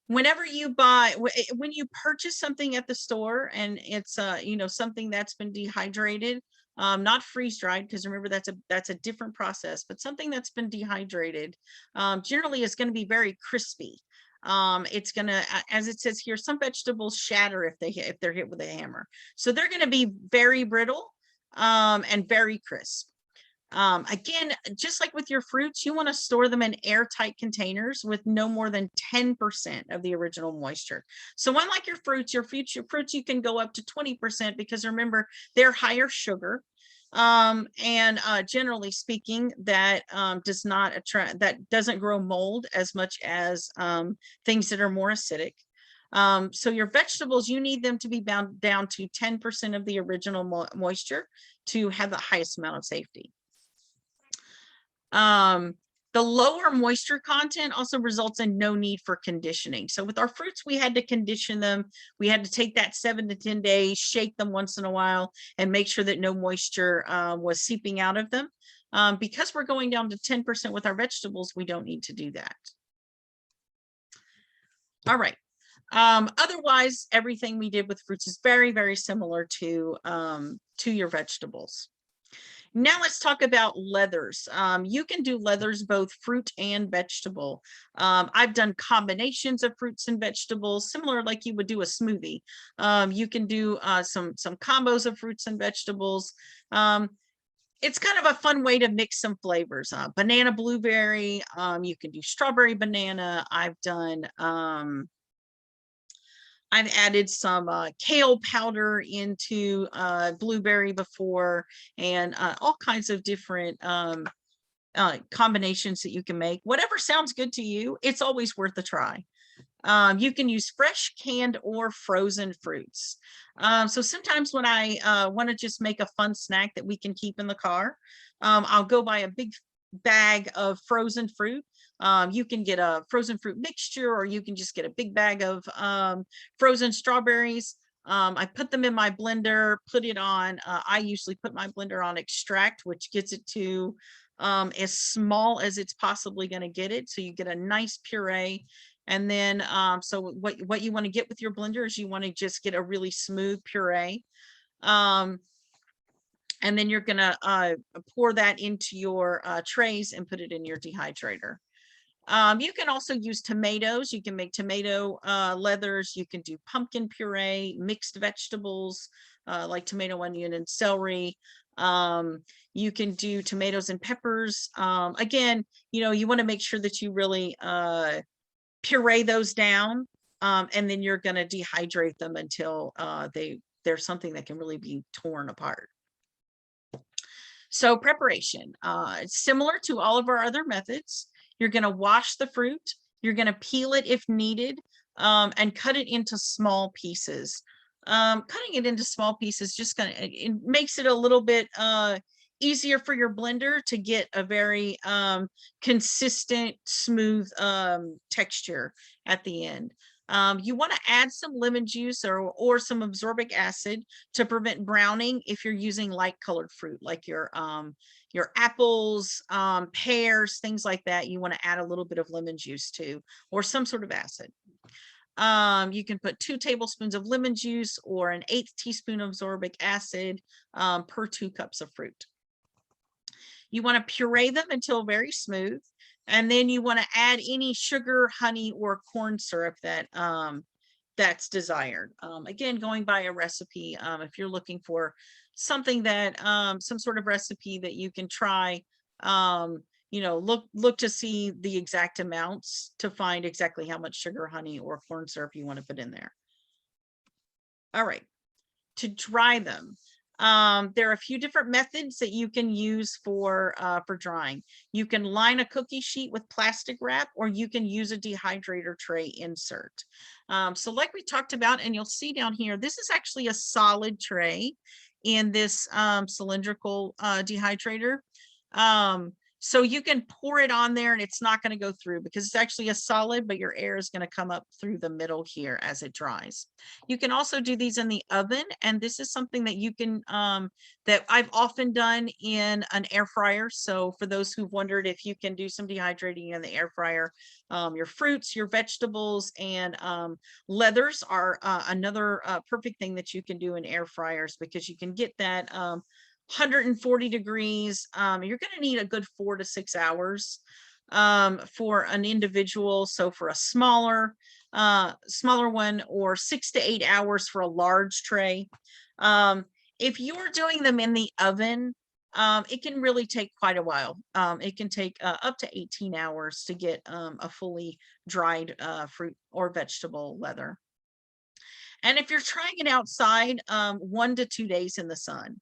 Whenever you when you purchase something at the store and it's something that's been dehydrated, not freeze dried, because remember that's a different process, but something that's been dehydrated generally is going to be very crispy. It's gonna, as it says here, some vegetables shatter if they're hit with a hammer, so they're going to be very brittle and very crisp. Again, just like with your fruits, you want to store them in airtight containers with no more than 10% of the original moisture. So unlike your fruits, you can go up to 20%, because remember, they're higher sugar. And generally speaking, that doesn't grow mold as much as things that are more acidic. So your vegetables, you need them to be bound down to 10% of the original moisture to have the highest amount of safety. The lower moisture content also results in no need for conditioning. So with our fruits, we had to condition them. We had to take that 7 to 10 days, shake them once in a while, and make sure that no moisture was seeping out of them. Because we're going down to 10% with our vegetables, we don't need to do that. All right. Otherwise, everything we did with fruits is very, very similar to your vegetables. Now let's talk about leathers. You can do leathers both fruit and vegetable. I've done combinations of fruits and vegetables, similar like you would do a smoothie. You can do some combos of fruits and vegetables. It's kind of a fun way to mix some flavors. Banana blueberry. You can do strawberry banana. I've added some kale powder into blueberry before, and all kinds of different combinations that you can make. Whatever sounds good to you, it's always worth a try. You can use fresh, canned, or frozen fruits. So sometimes when I want to just make a fun snack that we can keep in the car, I'll go buy a big bag of frozen fruit. You can get a frozen fruit mixture, or you can just get a big bag of frozen strawberries. I put them in my blender, put it on, I usually put my blender on extract, which gets it to as small as it's possibly going to get it. So you get a nice puree. And then, so what you want to get with your blender is you want to just get a really smooth puree. And then you're going to pour that into your trays and put it in your dehydrator. You can also use tomatoes. You can make tomato leathers. You can do pumpkin puree, mixed vegetables like tomato, onion, and celery. You can do tomatoes and peppers. Again, you want to make sure that you really puree those down, and then you're going to dehydrate them until they're something that can really be torn apart. So preparation, it's similar to all of our other methods. You're going to wash the fruit. You're going to peel it if needed, and cut it into small pieces. Cutting it into small pieces it makes it a little bit easier for your blender to get a very consistent, smooth texture at the end. You want to add some lemon juice or some absorbic acid to prevent browning if you're using light colored fruit, like your your apples, pears, things like that. You want to add a little bit of lemon juice to, or some sort of acid. You can put 2 tablespoons of lemon juice or an 1/8 teaspoon of absorbic acid per 2 cups of fruit. You want to puree them until very smooth, and then you want to add any sugar, honey, or corn syrup that that's desired. Again, going by a recipe, if you're looking for something that some sort of recipe that you can try, you know, look to see the exact amounts to find exactly how much sugar, honey, or corn syrup you want to put in there. All right, to dry them. There are a few different methods that you can use for drying. You can line a cookie sheet with plastic wrap, or you can use a dehydrator tray insert. So like we talked about, and you'll see down here, this is actually a solid tray in this cylindrical dehydrator. So you can pour it on there and it's not going to go through because it's actually a solid, but your air is going to come up through the middle here as it dries. You can also do these in the oven, and this is something that you can that I've often done in an air fryer. So for those who've wondered if you can do some dehydrating in the air fryer, your fruits, your vegetables, and leathers are another perfect thing that you can do in air fryers, because you can get that 140 degrees. You're going to need a good 4 to 6 hours for an individual. So for a smaller one, or 6 to 8 hours for a large tray. If you're doing them in the oven, it can really take quite a while. It can take up to 18 hours to get a fully dried fruit or vegetable leather. And if you're trying it outside, 1 to 2 days in the sun.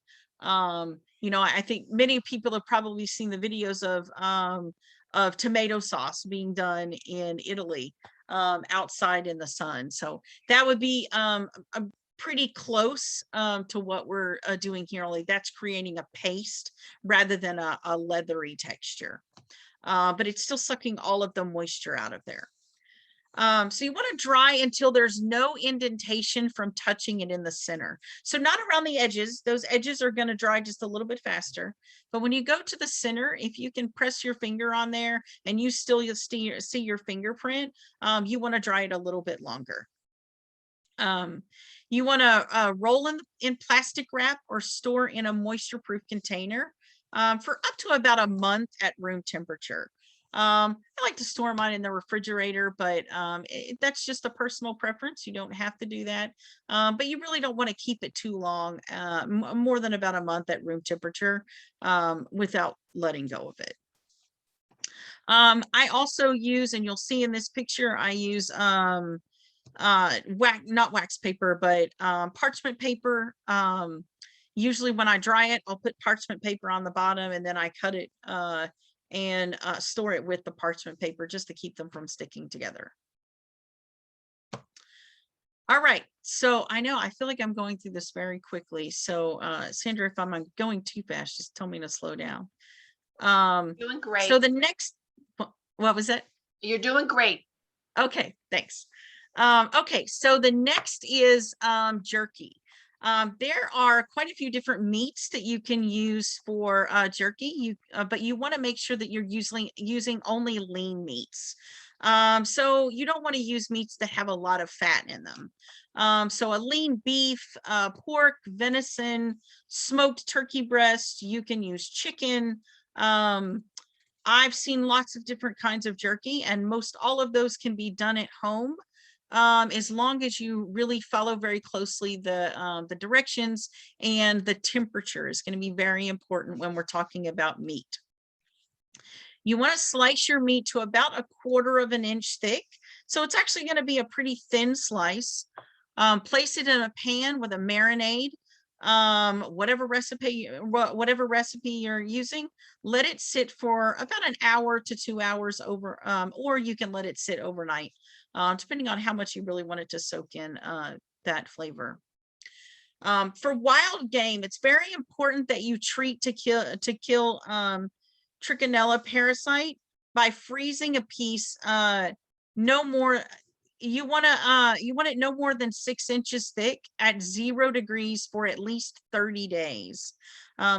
You know, I think many people have probably seen the videos of tomato sauce being done in Italy outside in the sun. So that would be a pretty close to what we're doing here, only that's creating a paste rather than a leathery texture. But it's still sucking all of the moisture out of there. So you want to dry until there's no indentation from touching it in the center. So not around the edges. Those edges are going to dry just a little bit faster. But when you go to the center, if you can press your finger on there and you'll see your fingerprint, you want to dry it a little bit longer. You want to roll in plastic wrap or store in a moisture-proof container for up to about a month at room temperature. I like to store mine in the refrigerator, but that's just a personal preference. You don't have to do that, but you really don't want to keep it too long, more than about a month at room temperature, without letting go of it. I also use, and you'll see in this picture, I use not wax paper, but parchment paper. Usually when I dry it, I'll put parchment paper on the bottom, and then I cut it and store it with the parchment paper just to keep them from sticking together. All right, so I know I feel like I'm going through this very quickly. So Sandra, if I'm going too fast, just tell me to slow down. Doing great. So the next, what was that? You're doing great. Okay, thanks. Okay, so the next is jerky. There are quite a few different meats that you can use for jerky, but you want to make sure that you're using only lean meats. So you don't want to use meats that have a lot of fat in them. So a lean beef, pork, venison, smoked turkey breast, you can use chicken. I've seen lots of different kinds of jerky, and most all of those can be done at home. As long as you really follow very closely the directions, and the temperature is going to be very important when we're talking about meat. You want to slice your meat to about 1/4 of an inch thick. So it's actually going to be a pretty thin slice. Place it in a pan with a marinade, whatever recipe you're using. Let it sit for about 1 hour to 2 hours over, or you can let it sit overnight, depending on how much you really want it to soak in that flavor. For wild game, it's very important that you treat to kill Trichinella parasite by freezing a piece no more. you want it no more than 6 inches thick at 0 degrees for at least 30 days.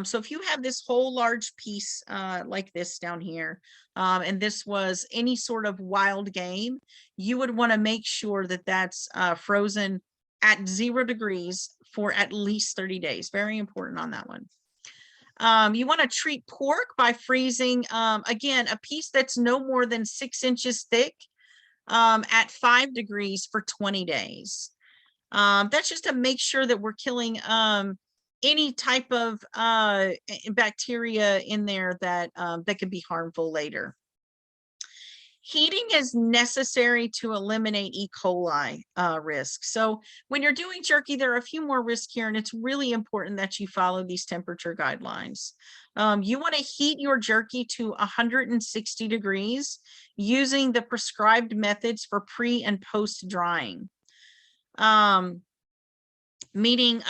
So if you have this whole large piece like this down here, and this was any sort of wild game, you would want to make sure that that's frozen at 0 degrees for at least 30 days. Very important on that one. You want to treat pork by freezing, again, a piece that's no more than 6 inches thick at 5 degrees for 20 days. That's just to make sure that we're killing any type of bacteria in there that that could be harmful later. Heating is necessary to eliminate E. coli risk. So when you're doing jerky, there are a few more risks here, and it's really important that you follow these temperature guidelines. You want to heat your jerky to 160 degrees using the prescribed methods for pre and post drying. Meaning,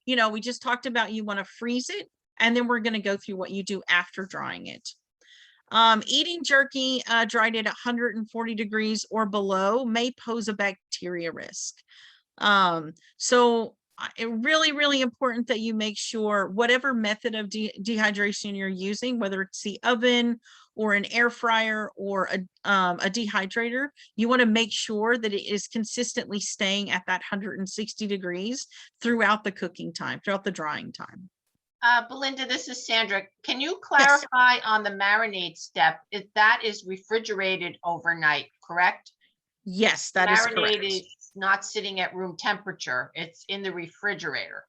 you know, we just talked about you want to freeze it, and then we're going to go through what you do after drying it. Eating jerky dried at 140 degrees or below may pose a bacteria risk. So really important that you make sure whatever method of dehydration you're using, whether it's the oven or an air fryer or a dehydrator, you want to make sure that it is consistently staying at that 160 degrees throughout the cooking time, throughout the drying time. Belinda, this is Sandra. Can you clarify on the marinade step? If that is refrigerated overnight, correct? Yes, that is correct. Marinade is not sitting at room temperature. It's in the refrigerator.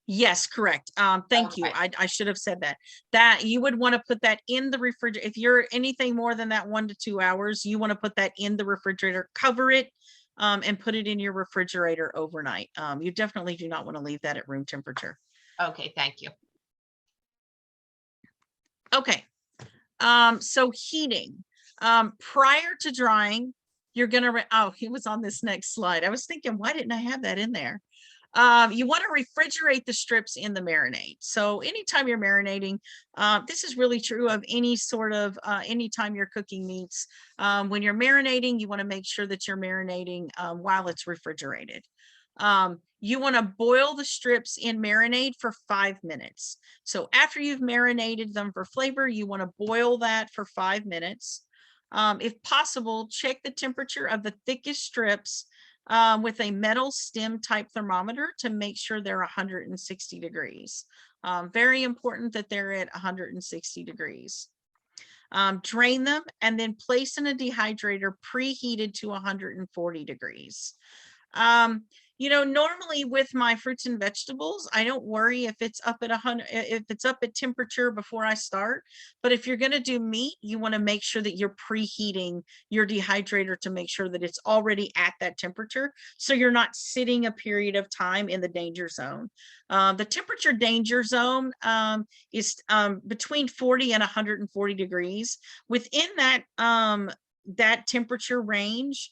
Yes, correct. Thank you. I should have said that. That you would want to put that in the refrigerator. If you're anything more than that 1 to 2 hours, you want to put that in the refrigerator, cover it, and put it in your refrigerator overnight. You definitely do not want to leave that at room temperature. Okay, thank you. Okay. So heating. Prior to drying, you're gonna, oh, he was on this next slide. I was thinking, why didn't I have that in there? You want to refrigerate the strips in the marinade. So anytime you're marinating, this is really true of any sort of, anytime you're cooking meats. When you're marinating, you want to make sure that you're marinating while it's refrigerated. You want to boil the strips in marinade for 5 minutes. So after you've marinated them for flavor, you want to boil that for 5 minutes. If possible, check the temperature of the thickest strips with a metal stem type thermometer to make sure they're 160 degrees. Very important that they're at 160 degrees. Drain them and then place in a dehydrator preheated to 140 degrees. You know, normally with my fruits and vegetables, I don't worry if it's up at 100, if it's up at temperature before I start. But if you're going to do meat, you want to make sure that you're preheating your dehydrator to make sure that it's already at that temperature, so you're not sitting a period of time in the danger zone. The temperature danger zone is between 40 and 140 degrees. Within that that temperature range,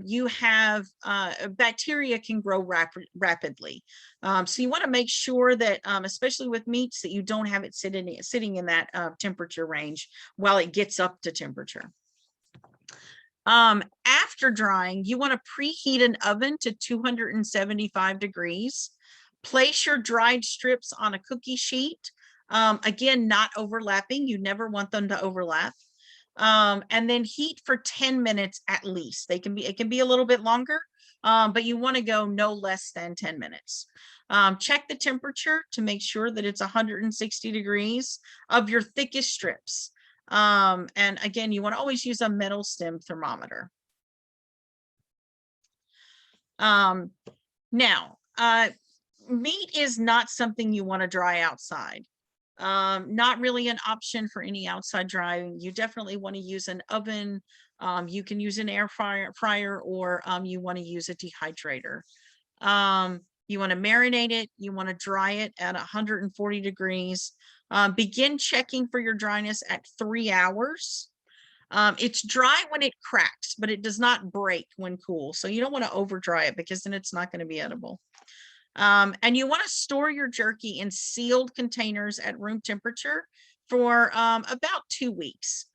you have bacteria can grow rapidly. So you want to make sure that, especially with meats, that you don't have it sitting in that temperature range while it gets up to temperature. After drying, you want to preheat an oven to 275 degrees. Place your dried strips on a cookie sheet. Again, not overlapping. You never want them to overlap. And then heat for 10 minutes at least. It can be a little bit longer, but you want to go no less than 10 minutes. Check the temperature to make sure that it's 160 degrees of your thickest strips. And again, you want to always use a metal stem thermometer. Now, meat is not something you want to dry outside. Not really an option for any outside drying. You definitely want to use an oven. You can use an air fryer, or you want to use a dehydrator. You want to marinate it. You want to dry it at 140 degrees. Begin checking for your dryness at 3 hours. It's dry when it cracks, but it does not break when cool. So you don't want to over dry it, because then it's not going to be edible. And you want to store your jerky in sealed containers at room temperature for about 2 weeks.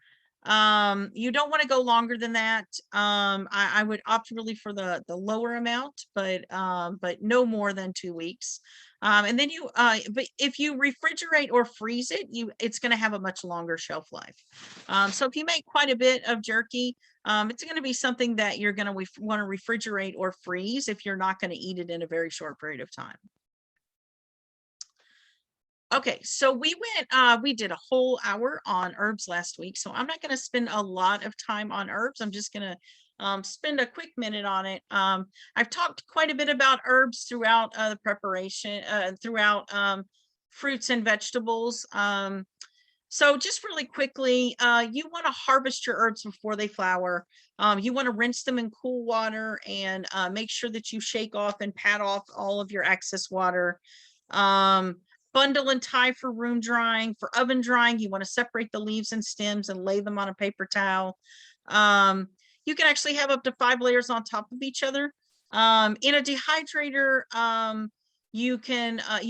You don't want to go longer than that. I would opt really for the lower amount, but no more than 2 weeks. And then but if you refrigerate or freeze it, it's going to have a much longer shelf life. So if you make quite a bit of jerky, it's going to be something that you're going to want to refrigerate or freeze if you're not going to eat it in a very short period of time. Okay, so we did a whole hour on herbs last week, so I'm not going to spend a lot of time on herbs. I'm just going to spend a quick minute on it. I've talked quite a bit about herbs throughout the preparation, throughout fruits and vegetables. So just really quickly, you want to harvest your herbs before they flower. You want to rinse them in cool water and make sure that you shake off and pat off all of your excess water. Bundle and tie for room drying. For oven drying, you want to separate the leaves and stems and lay them on a paper towel. You can actually have up to 5 layers on top of each other. In a dehydrator, you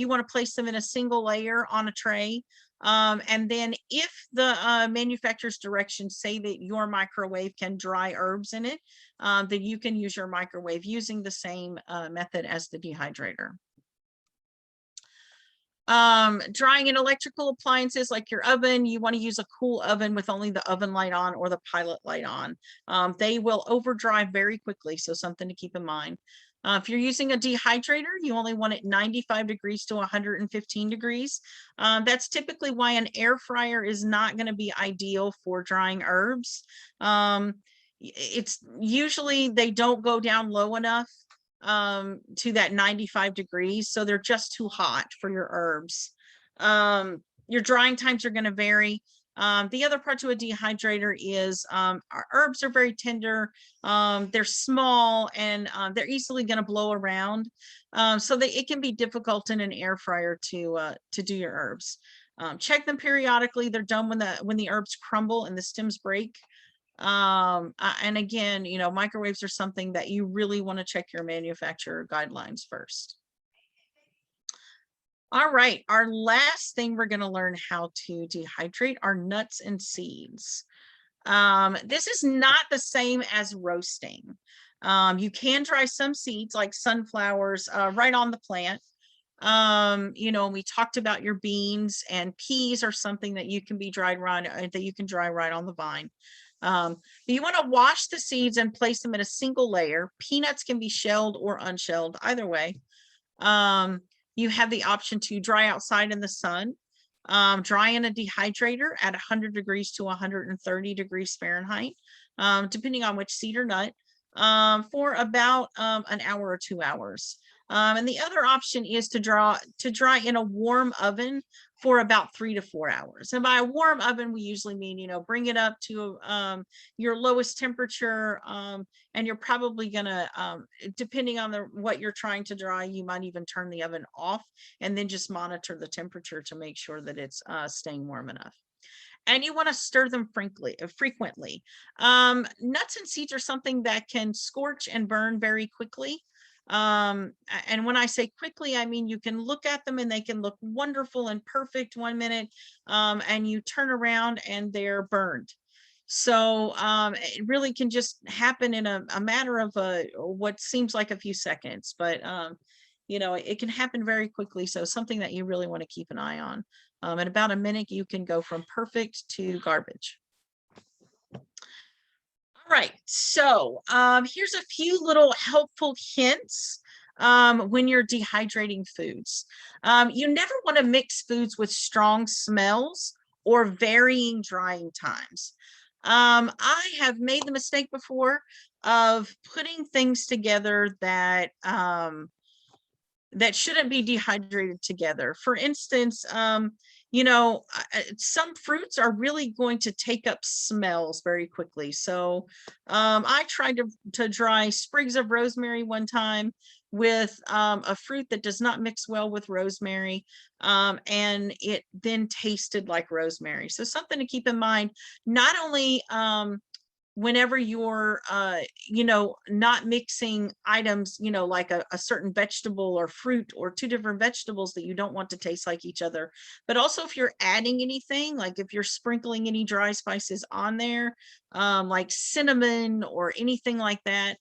want to place them in a single layer on a tray. And then if the manufacturer's directions say that your microwave can dry herbs in it, then you can use your microwave using the same method as the dehydrator. Drying in electrical appliances like your oven, you want to use a cool oven with only the oven light on or the pilot light on. They will over dry very quickly, so something to keep in mind. If you're using a dehydrator, you only want it 95 degrees to 115 degrees. That's typically why an air fryer is not going to be ideal for drying herbs. It's usually they don't go down low enough to that 95 degrees, so they're just too hot for your herbs. Your drying times are going to vary. The other part to a dehydrator is our herbs are very tender, they're small, and they're easily going to blow around, so it can be difficult in an air fryer to do your herbs. Check them periodically. They're done when the herbs crumble and the stems break. And again, microwaves are something that you really want to check your manufacturer guidelines first. All right, our last thing we're going to learn how to dehydrate are nuts and seeds. This is not the same as roasting. You can dry some seeds like sunflowers right on the plant. We talked about your beans, and peas are something that you can dry right on the vine. You want to wash the seeds and place them in a single layer. Peanuts can be shelled or unshelled, either way. You have the option to dry outside in the sun, dry in a dehydrator at 100 degrees to 130 degrees Fahrenheit, depending on which seed or nut, for about an hour or 2 hours. And the other option is to dry in a warm oven for about 3 to 4 hours. And by a warm oven, we usually mean, bring it up to your lowest temperature, and you're probably gonna, depending on what you're trying to dry, you might even turn the oven off and then just monitor the temperature to make sure that it's staying warm enough. And you want to stir them frequently. Nuts and seeds are something that can scorch and burn very quickly. And when I say quickly, I mean you can look at them and they can look wonderful and perfect 1 minute, and you turn around and they're burned. So it really can just happen in a matter of what seems like a few seconds, but it can happen very quickly. So something that you really want to keep an eye on. In about a minute, you can go from perfect to garbage. All right, so here's a few little helpful hints when you're dehydrating foods. You never want to mix foods with strong smells or varying drying times. I have made the mistake before of putting things together that shouldn't be dehydrated together. For instance, some fruits are really going to take up smells very quickly. So I tried to dry sprigs of rosemary one time with a fruit that does not mix well with rosemary, and it then tasted like rosemary. So something to keep in mind, not only whenever you're, you know, not mixing items, you know, like a certain vegetable or fruit or two different vegetables that you don't want to taste like each other. But also if you're adding anything, like if you're sprinkling any dry spices on there, like cinnamon or anything like that.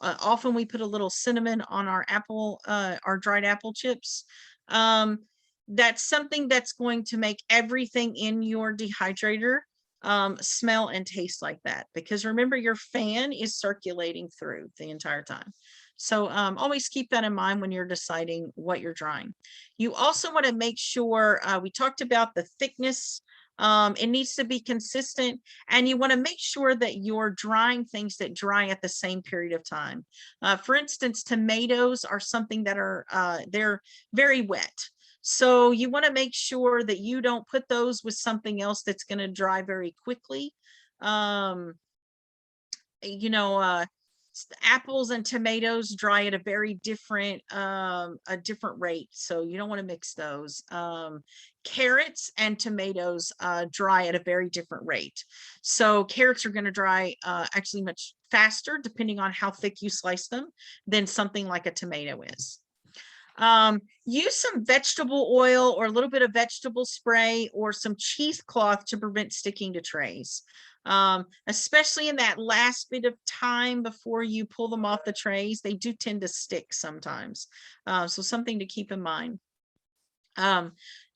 Often we put a little cinnamon on our apple, our dried apple chips. That's something that's going to make everything in your dehydrator smell and taste like that, because remember, your fan is circulating through the entire time. So always keep that in mind when you're deciding what you're drying. You also want to make sure, we talked about the thickness. It needs to be consistent, and you want to make sure that you're drying things that dry at the same period of time. For instance, tomatoes are something that are, they're very wet. So you want to make sure that you don't put those with something else that's going to dry very quickly. You know, apples and tomatoes dry at a very different, a different rate. So you don't want to mix those. Carrots and tomatoes dry at a very different rate. So carrots are going to dry actually much faster, depending on how thick you slice them, than something like a tomato is. Use some vegetable oil or a little bit of vegetable spray or some cheesecloth to prevent sticking to trays. Especially in that last bit of time before you pull them off the trays, they do tend to stick sometimes. So something to keep in mind.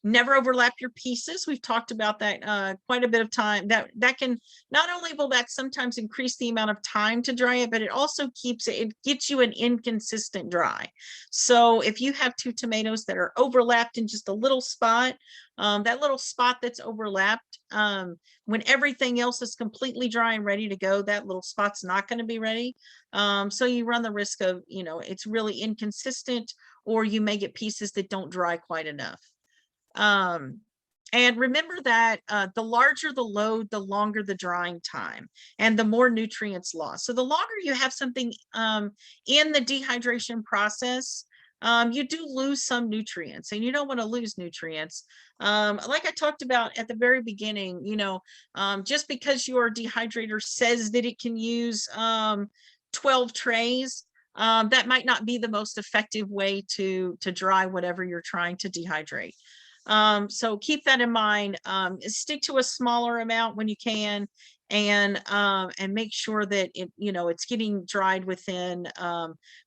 Never overlap your pieces. We've talked about that quite a bit of time. That can, not only will that sometimes increase the amount of time to dry it, but it also keeps it, it gets you an inconsistent dry. So if you have two tomatoes that are overlapped in just a little spot, that little spot that's overlapped, when everything else is completely dry and ready to go, that little spot's not going to be ready. So you run the risk of, you know, it's really inconsistent, or you may get pieces that don't dry quite enough. And remember that the larger the load, the longer the drying time and the more nutrients lost. So the longer you have something in the dehydration process, you do lose some nutrients, and you don't want to lose nutrients. Like I talked about at the very beginning, you know, just because your dehydrator says that it can use 12 trays, that might not be the most effective way to dry whatever you're trying to dehydrate. So keep that in mind. Stick to a smaller amount when you can, and make sure that it, you know, it's getting dried within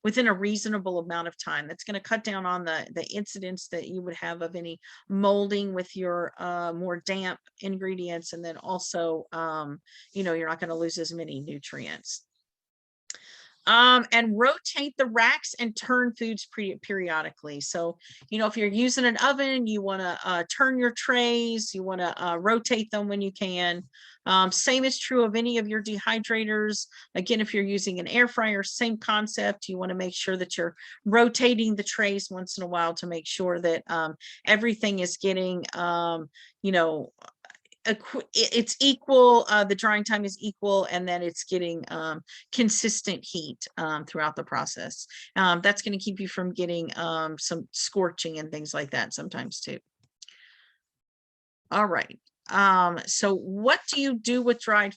within a reasonable amount of time. That's going to cut down on the incidence that you would have of any molding with your more damp ingredients, and then also you know, you're not going to lose as many nutrients. And rotate the racks and turn foods periodically. So, you know, if you're using an oven, you want to turn your trays, you want to rotate them when you can. Same is true of any of your dehydrators. Again, if you're using an air fryer, same concept. You want to make sure that you're rotating the trays once in a while to make sure that everything is getting, you know, it's equal, the drying time is equal, and then it's getting consistent heat throughout the process. That's going to keep you from getting some scorching and things like that sometimes too. All right. So what do you do with dried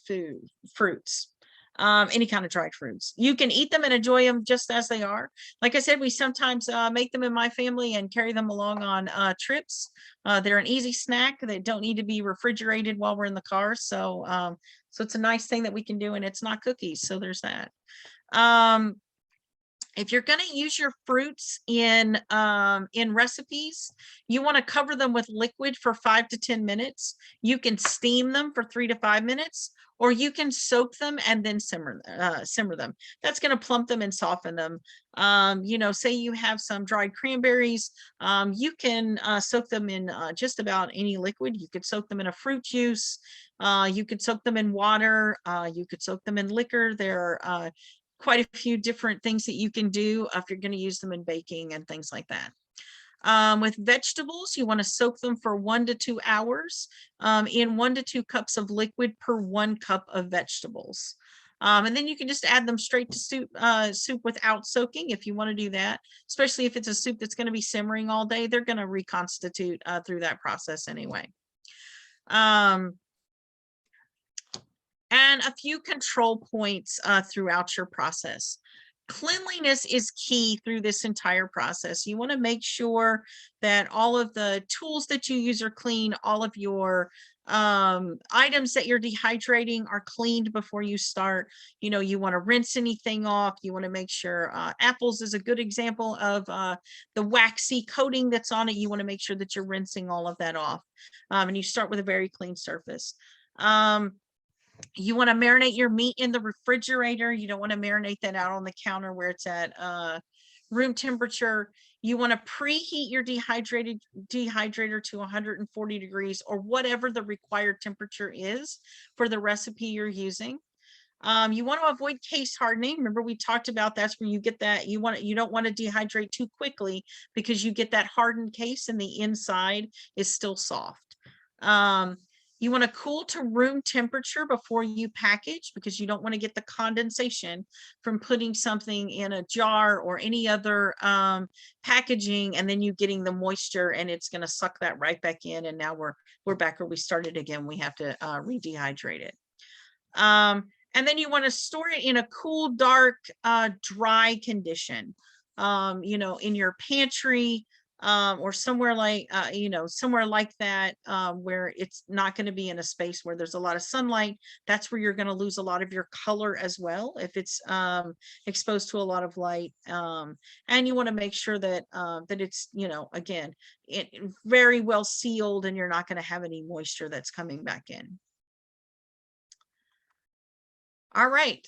fruits? Any kind of dried fruits. You can eat them and enjoy them just as they are. Like I said, we sometimes make them in my family and carry them along on trips. They're an easy snack. They don't need to be refrigerated while we're in the car. So, so it's a nice thing that we can do, and it's not cookies. So there's that. If you're going to use your fruits in recipes, you want to cover them with liquid for 5 to 10 minutes. You can steam them for 3 to 5 minutes, or you can soak them and then simmer them. That's going to plump them and soften them. You know, say you have some dried cranberries, you can soak them in just about any liquid. You could soak them in a fruit juice. You could soak them in water. You could soak them in liquor. There are quite a few different things that you can do if you're going to use them in baking and things like that. With vegetables, you want to soak them for 1 to 2 hours in 1 to 2 cups of liquid per 1 cup of vegetables. And then you can just add them straight to soup without soaking if you want to do that, especially if it's a soup that's going to be simmering all day. They're going to reconstitute through that process anyway. and a few control points throughout your process. Cleanliness is key through this entire process. You want to make sure that all of the tools that you use are clean, all of your items that you're dehydrating are cleaned before you start. You know, you want to rinse anything off. You want to make sure apples is a good example of the waxy coating that's on it. You want to make sure that you're rinsing all of that off. And you start with a very clean surface. You want to marinate your meat in the refrigerator. You don't want to marinate that out on the counter where it's at room temperature. You want to preheat your dehydrator to 140 degrees or whatever the required temperature is for the recipe you're using. You want to avoid case hardening. Remember, we talked about that's where you get that you don't want to dehydrate too quickly because you get that hardened case and the inside is still soft. You want to cool to room temperature before you package because you don't want to get the condensation from putting something in a jar or any other packaging and then you getting the moisture and it's going to suck that right back in. And now we're back where we started again. We have to redehydrate it. And then you want to store it in a cool, dark, dry condition, you know, in your pantry, or somewhere like, you know, somewhere like that, where it's not going to be in a space where there's a lot of sunlight. That's where you're going to lose a lot of your color as well if it's exposed to a lot of light. And you want to make sure that that it's, you know, again, very well sealed and you're not going to have any moisture that's coming back in. All right.